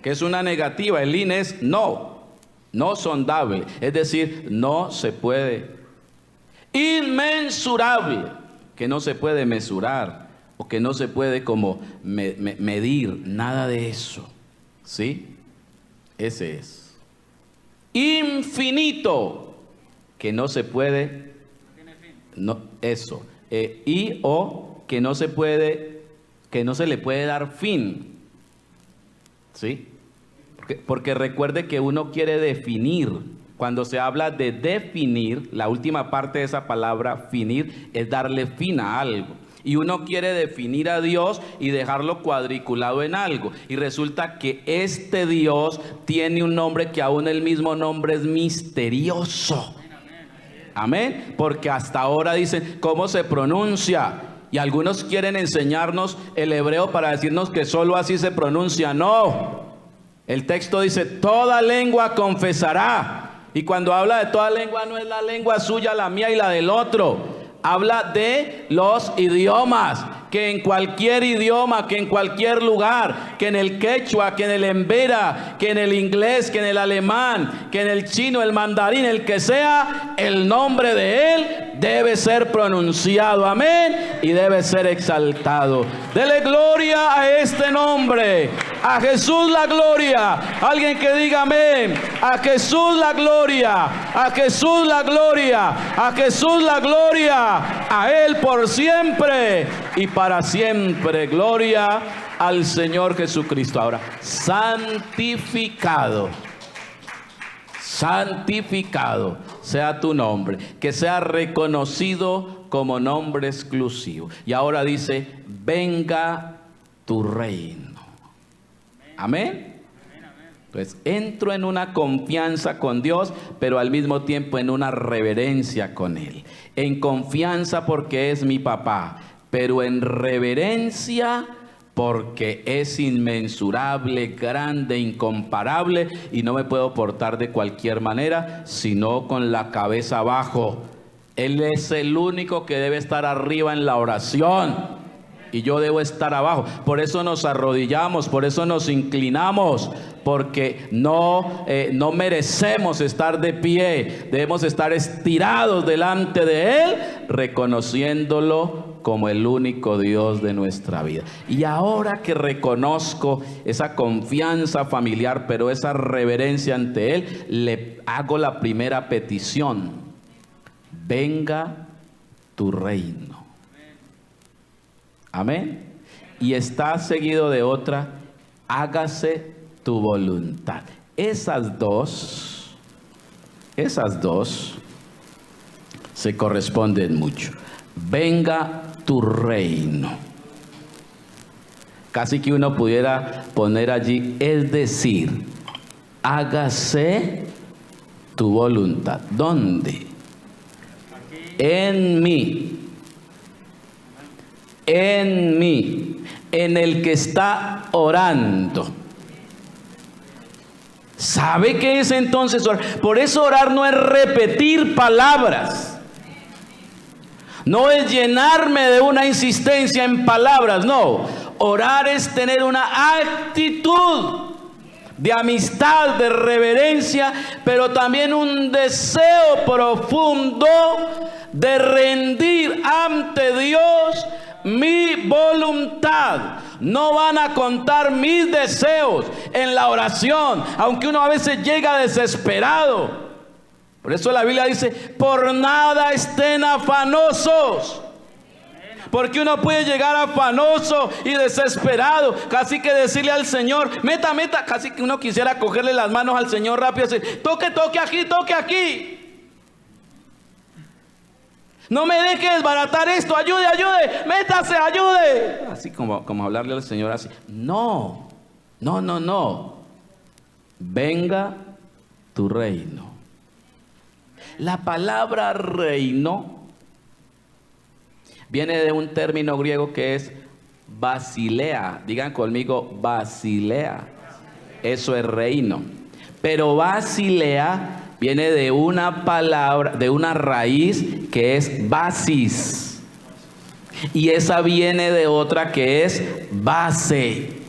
que es una negativa. El in es no sondable, es decir, no se puede. Inmensurable, que no se puede mesurar o que no se puede como medir, nada de eso, ¿sí? Ese es. Infinito, que no se puede, no, eso, y o que no se puede, que no se le puede dar fin, ¿sí? Porque recuerde que uno quiere definir. Cuando se habla de definir, la última parte de esa palabra finir es darle fin a algo. Y uno quiere definir a Dios y dejarlo cuadriculado en algo. Y resulta que este Dios tiene un nombre que aún el mismo nombre es misterioso. Amén. Porque hasta ahora dicen cómo se pronuncia. Y algunos quieren enseñarnos el hebreo para decirnos que solo así se pronuncia. No. El texto dice, toda lengua confesará. Y cuando habla de toda lengua no es la lengua suya, la mía y la del otro. Habla de los idiomas, que en cualquier idioma, que en cualquier lugar, que en el quechua, que en el embera, que en el inglés, que en el alemán, que en el chino, el mandarín, el que sea, el nombre de Él debe ser pronunciado, amén, y debe ser exaltado. Dele gloria a este nombre, a Jesús la gloria. Alguien que diga amén. A Jesús la gloria, a Jesús la gloria, a Jesús la gloria, a Él por siempre y para siempre. Gloria al Señor Jesucristo. Ahora, santificado, santificado sea tu nombre, que sea reconocido como nombre exclusivo. Y ahora dice, venga tu reino. Amén. Pues entro en una confianza con Dios, pero al mismo tiempo en una reverencia con Él. En confianza porque es mi papá, pero en reverencia porque es inmensurable, grande, incomparable, y no me puedo portar de cualquier manera, sino con la cabeza abajo. Él es el único que debe estar arriba en la oración. Y yo debo estar abajo. Por eso nos arrodillamos, por eso nos inclinamos, porque no merecemos estar de pie. Debemos estar estirados delante de Él, reconociéndolo como el único Dios de nuestra vida. Y ahora que reconozco esa confianza familiar, pero esa reverencia ante Él, le hago la primera petición: venga tu reino. Amén. Y está seguido de otra: hágase tu voluntad. Esas dos se corresponden mucho. Venga tu reino. Casi que uno pudiera poner allí, es decir, hágase tu voluntad. ¿Dónde? En mí. En mí, en el que está orando. ¿Sabe qué es entonces orar? Por eso orar no es repetir palabras, no es llenarme de una insistencia en palabras, no. Orar es tener una actitud de amistad, de reverencia, pero también un deseo profundo de rendir ante Dios mi voluntad. No van a contar mis deseos en la oración, aunque uno a veces llega desesperado. Por eso la Biblia dice, por nada estén afanosos. Porque uno puede llegar afanoso y desesperado, casi que decirle al Señor, meta, casi que uno quisiera cogerle las manos al Señor rápido y decir, toque aquí. No me deje desbaratar esto, ayude, métase, ayude. Así como hablarle al Señor así. No. Venga tu reino. La palabra reino viene de un término griego que es basilea. Digan conmigo, basilea. Eso es reino. Pero basilea viene de una palabra, de una raíz que es basis. Y esa viene de otra que es base.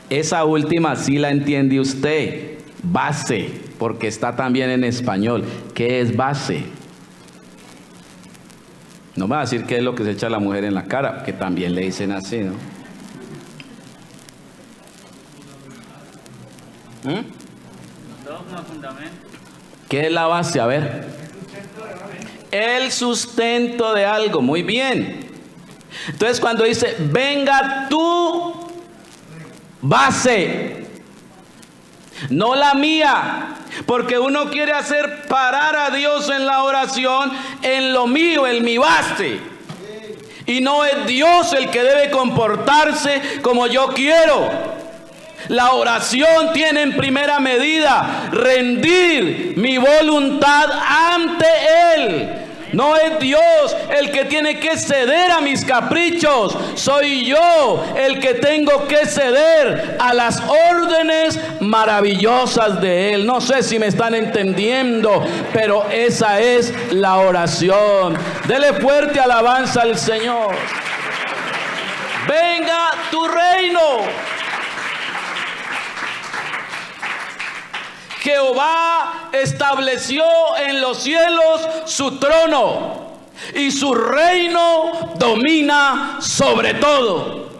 Esa última sí la entiende usted. Base, porque está también en español. ¿Qué es base? No me va a decir qué es lo que se echa la mujer en la cara, que también le dicen así, ¿no? ¿Qué es la base? A ver. El sustento de algo. Muy bien. Entonces cuando dice, venga tu base, no la mía, porque uno quiere hacer parar a Dios en la oración en lo mío, en mi base, y no es Dios el que debe comportarse como yo quiero. La oración tiene en primera medida rendir mi voluntad ante Él. No es Dios el que tiene que ceder a mis caprichos, soy yo el que tengo que ceder a las órdenes maravillosas de Él. No sé si me están entendiendo, pero esa es la oración. Dele fuerte alabanza al Señor. Venga tu reino. Jehová estableció en los cielos su trono y su reino domina sobre todo.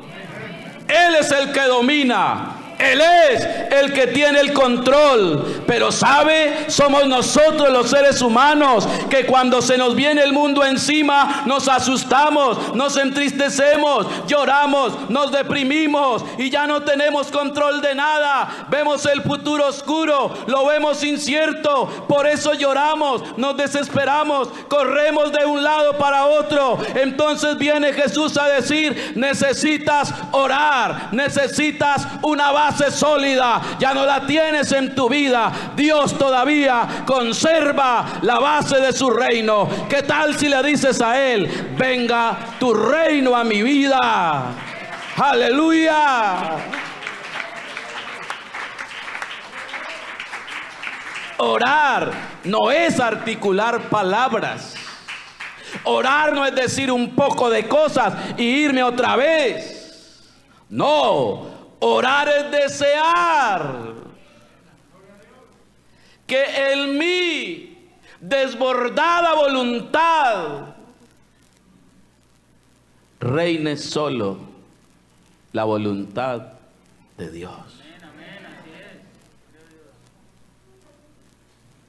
Él es el que domina. Él es el que tiene el control. Pero sabe, somos nosotros los seres humanos que cuando se nos viene el mundo encima nos asustamos, nos entristecemos, lloramos, nos deprimimos y ya no tenemos control de nada. Vemos el futuro oscuro, lo vemos incierto, por eso lloramos, nos desesperamos, corremos de un lado para otro. Entonces viene Jesús a decir, necesitas orar, necesitas una base sólida. Ya no la tienes en tu vida. Dios todavía conserva la base de su reino. ¿Qué tal si le dices a Él, venga tu reino a mi vida? Aleluya. Orar no es articular palabras. Orar no es decir un poco de cosas y irme otra vez. No. Orar es desear que en mi desbordada voluntad reine solo la voluntad de Dios.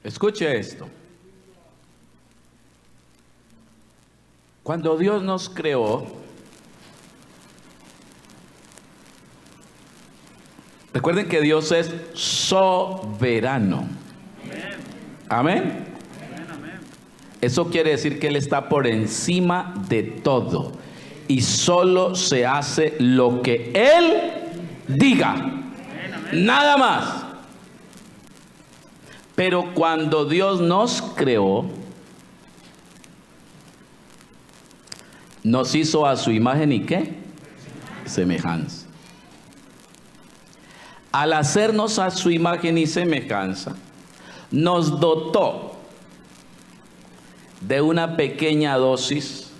Escuche esto. Cuando Dios nos creó, recuerden que Dios es soberano. Amén. Eso quiere decir que Él está por encima de todo y solo se hace lo que Él diga. Nada más. Pero cuando Dios nos creó, nos hizo a su imagen y ¿qué? Semejanza. Al hacernos a su imagen y semejanza, nos dotó de una pequeña dosis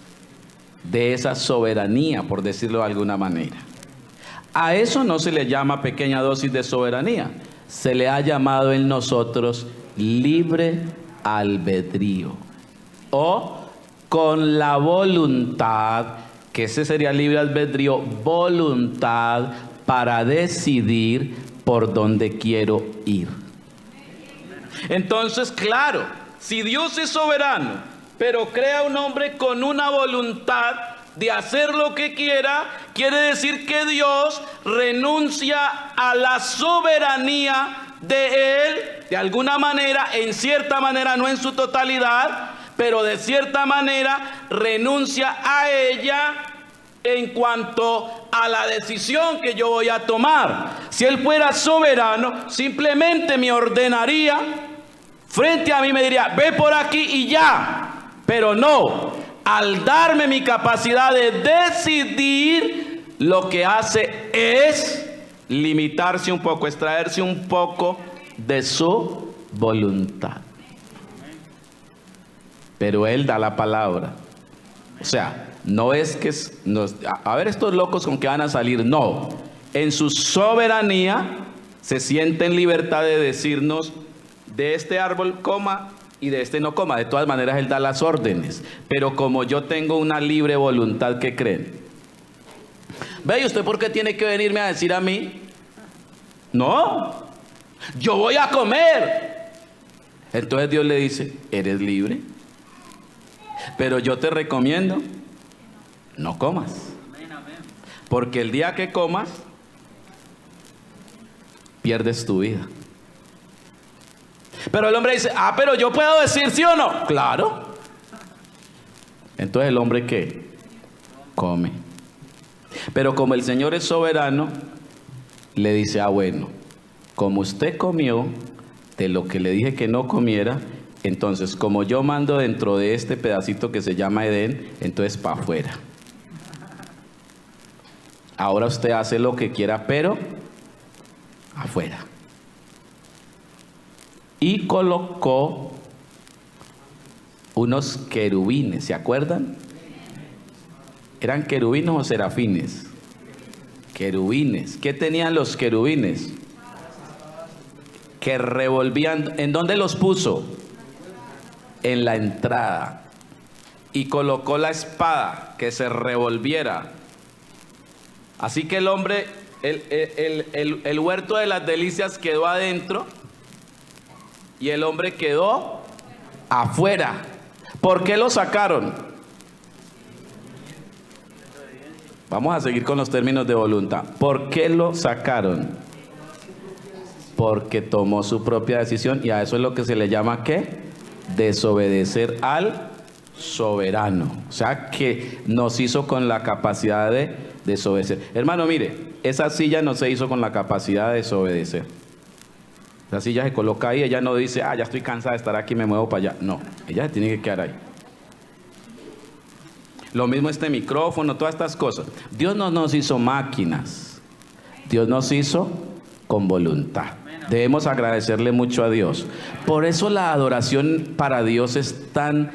de esa soberanía, por decirlo de alguna manera. A eso no se le llama pequeña dosis de soberanía, se le ha llamado en nosotros libre albedrío, o con la voluntad, que ese sería libre albedrío, voluntad para decidir por dónde quiero ir. Entonces, claro, si Dios es soberano, pero crea un hombre con una voluntad de hacer lo que quiera, quiere decir que Dios renuncia a la soberanía de Él, de alguna manera, en cierta manera, no en su totalidad, pero de cierta manera renuncia a ella en cuanto a la decisión que yo voy a tomar. Si Él fuera soberano, simplemente me ordenaría, frente a mí me diría, ve por aquí y ya. Pero no, al darme mi capacidad de decidir, lo que hace es limitarse un poco, extraerse un poco de su voluntad. Pero Él da la palabra. O sea, no es que a ver estos locos con que van a salir, no. En su soberanía se siente en libertad de decirnos, de este árbol coma y de este no coma. De todas maneras Él da las órdenes. Pero como yo tengo una libre voluntad, ¿qué creen? ¿Ve? ¿Y usted por qué tiene que venirme a decir a mí? No, yo voy a comer. Entonces Dios le dice, eres libre, pero yo te recomiendo, no comas. Porque el día que comas, pierdes tu vida. Pero el hombre dice, pero yo puedo decir sí o no. Claro. Entonces el hombre, ¿qué? Come. Pero como el Señor es soberano, le dice, bueno, como usted comió de lo que le dije que no comiera, entonces como yo mando dentro de este pedacito que se llama Edén, entonces para afuera. Ahora usted hace lo que quiera, pero afuera. Y colocó unos querubines, ¿se acuerdan? ¿Eran querubines o serafines? Querubines. ¿Qué tenían los querubines? Que revolvían. ¿En dónde los puso? En la entrada. Y colocó la espada que se revolviera. Así que el hombre, el huerto de las delicias quedó adentro y el hombre quedó afuera. ¿Por qué lo sacaron? Vamos a seguir con los términos de voluntad. ¿Por qué lo sacaron? Porque tomó su propia decisión, y a eso es lo que se le llama ¿qué? Desobedecer al soberano. O sea, que nos hizo con la capacidad de desobedecer. Hermano, mire, esa silla no se hizo con la capacidad de desobedecer. La silla se coloca ahí, ella no dice, ya estoy cansada de estar aquí, me muevo para allá. No, ella se tiene que quedar ahí. Lo mismo este micrófono, todas estas cosas. Dios no nos hizo máquinas. Dios nos hizo con voluntad. Debemos agradecerle mucho a Dios. Por eso la adoración para Dios es tan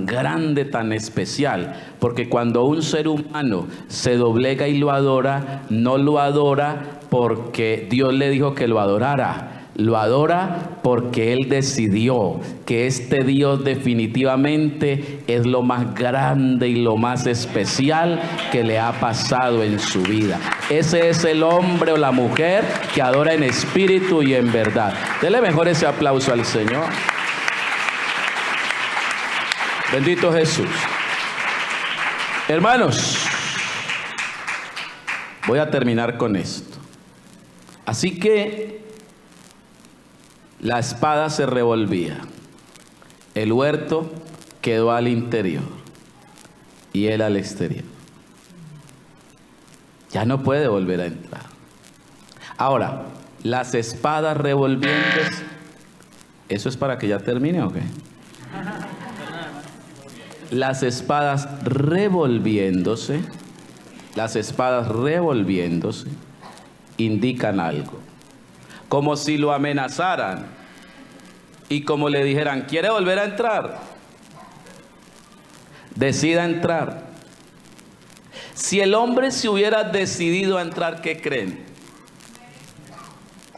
grande, tan especial. Porque cuando un ser humano se doblega y lo adora, no lo adora porque Dios le dijo que lo adorara. Lo adora porque Él decidió que este Dios definitivamente es lo más grande y lo más especial que le ha pasado en su vida. Ese es el hombre o la mujer que adora en espíritu y en verdad. Dele mejor ese aplauso al Señor. Bendito Jesús. Hermanos, voy a terminar con esto. Así que la espada se revolvía, el huerto quedó al interior y él al exterior. Ya no puede volver a entrar. Ahora, las espadas revolviéndose, ¿eso es para que ya termine o qué? Las espadas revolviéndose indican algo. Como si lo amenazaran y como le dijeran, ¿quiere volver a entrar? Decida entrar. Si el hombre se hubiera decidido a entrar, ¿qué creen?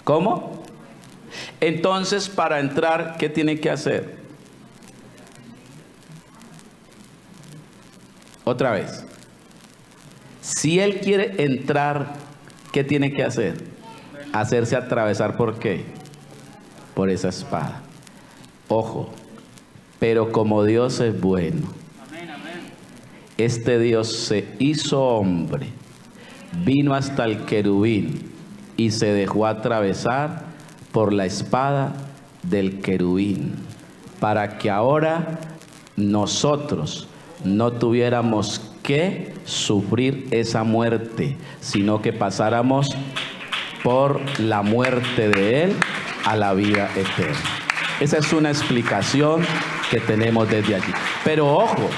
¿Cómo? Entonces, para entrar, ¿qué tiene que hacer? Otra vez. Si él quiere entrar, ¿qué tiene que hacer? Hacerse atravesar, ¿por qué? Por esa espada. Ojo, pero como Dios es bueno, este Dios se hizo hombre, vino hasta el querubín y se dejó atravesar por la espada del querubín, para que ahora nosotros no tuviéramos que sufrir esa muerte, sino que pasáramos por la muerte de Él a la vida eterna. Esa es una explicación que tenemos desde allí. Pero ojo,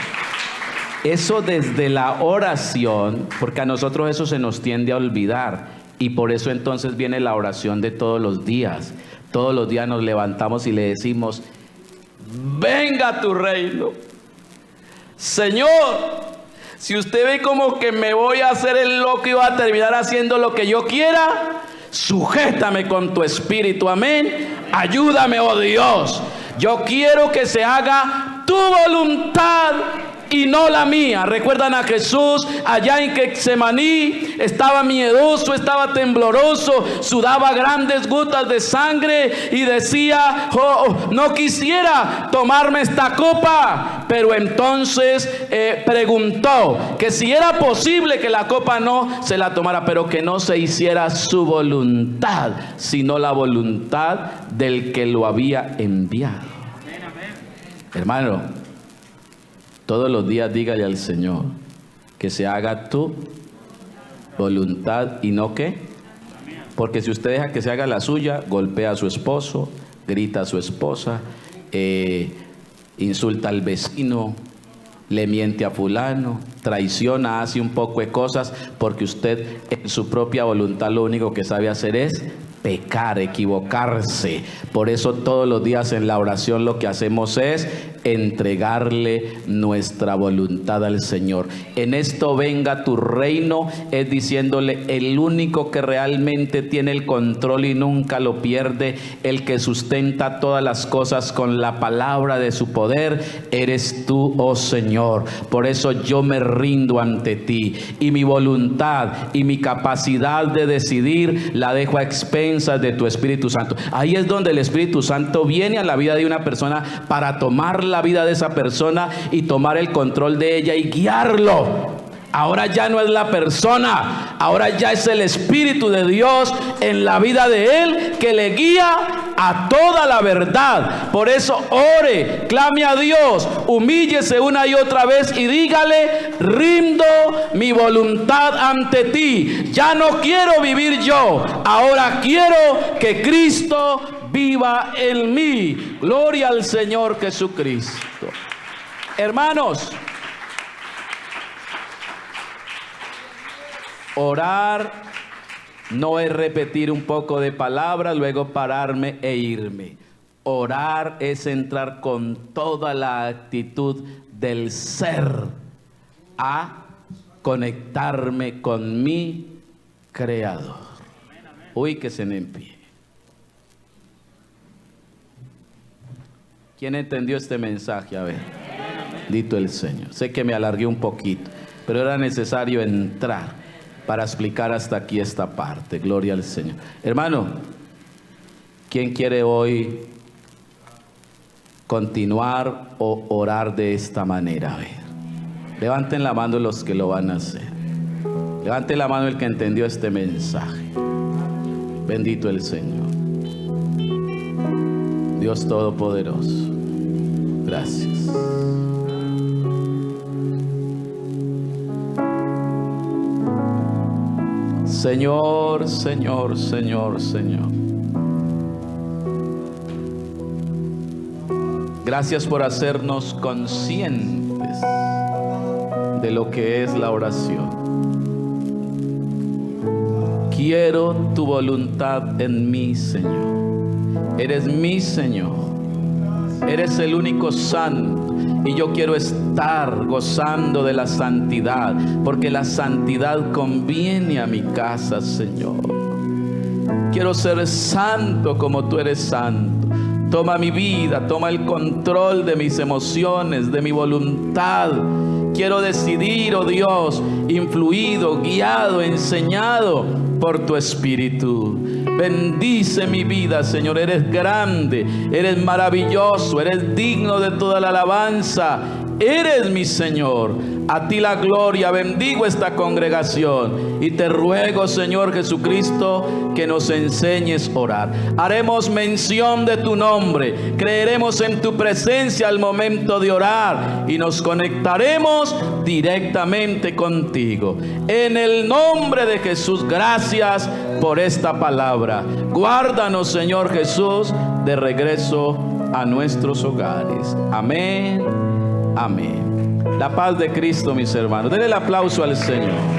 eso desde la oración, porque a nosotros eso se nos tiende a olvidar, y por eso entonces viene la oración de todos los días. Todos los días nos levantamos y le decimos, venga tu reino. Señor, si usted ve como que me voy a hacer el loco y voy a terminar haciendo lo que yo quiera, sujétame con tu espíritu, amén. Ayúdame, oh Dios. Yo quiero que se haga tu voluntad y no la mía. ¿Recuerdan a Jesús allá en Getsemaní? Estaba miedoso, estaba tembloroso, sudaba grandes gotas de sangre y decía: no quisiera tomarme esta copa. Pero entonces preguntó que si era posible que la copa no se la tomara, pero que no se hiciera su voluntad, sino la voluntad del que lo había enviado. Hermano, todos los días dígale al Señor que se haga tu voluntad y no ¿qué? Porque si usted deja que se haga la suya, golpea a su esposo, grita a su esposa, insulta al vecino, le miente a fulano, traiciona, hace un poco de cosas, porque usted en su propia voluntad lo único que sabe hacer es pecar, equivocarse. Por eso todos los días en la oración lo que hacemos es entregarle nuestra voluntad al Señor. En esto venga tu reino, es diciéndole: el único que realmente tiene el control y nunca lo pierde, el que sustenta todas las cosas con la palabra de su poder, eres tú, oh Señor. Por eso yo me rindo ante ti, y mi voluntad y mi capacidad de decidir la dejo a expensas de tu Espíritu Santo. Ahí es donde el Espíritu Santo viene a la vida de una persona para tomar la vida de esa persona y tomar el control de ella y guiarlo. Ahora ya no es la persona, ahora ya es el Espíritu de Dios en la vida de él que le guía a toda la verdad. Por eso ore, clame a Dios, humíllese una y otra vez y dígale: rindo mi voluntad ante ti. Ya no quiero vivir yo, ahora quiero que Cristo viva en mí. Gloria al Señor Jesucristo. Hermanos, orar no es repetir un poco de palabras, luego pararme e irme. Orar es entrar con toda la actitud del ser a conectarme con mi Creador. Uy, que se me empie. ¿Quién entendió este mensaje? A ver, bendito el Señor. Sé que me alargué un poquito, pero era necesario entrar para explicar hasta aquí esta parte. Gloria al Señor. Hermano, ¿quién quiere hoy continuar o orar de esta manera? A ver, levanten la mano los que lo van a hacer. Levanten la mano el que entendió este mensaje. Bendito el Señor. Dios Todopoderoso, gracias. Señor, Señor, Señor, Señor. Gracias por hacernos conscientes de lo que es la oración. Quiero tu voluntad en mí, Señor. Eres mi Señor. Eres el único santo. Y yo quiero estar gozando de la santidad, porque la santidad conviene a mi casa, Señor. Quiero ser santo como tú eres santo. Toma mi vida, toma el control de mis emociones, de mi voluntad. Quiero decidir, oh Dios, influido, guiado, enseñado por tu Espíritu. Bendice mi vida, Señor. Eres grande, eres maravilloso, eres digno de toda la alabanza. Eres mi Señor. A ti la gloria. Bendigo esta congregación y te ruego, Señor Jesucristo, que nos enseñes a orar. Haremos mención de tu nombre, creeremos en tu presencia al momento de orar y nos conectaremos directamente contigo. En el nombre de Jesús, gracias por esta palabra. Guárdanos, Señor Jesús, de regreso a nuestros hogares. Amén. Amén. La paz de Cristo, mis hermanos. Denle el aplauso al Señor.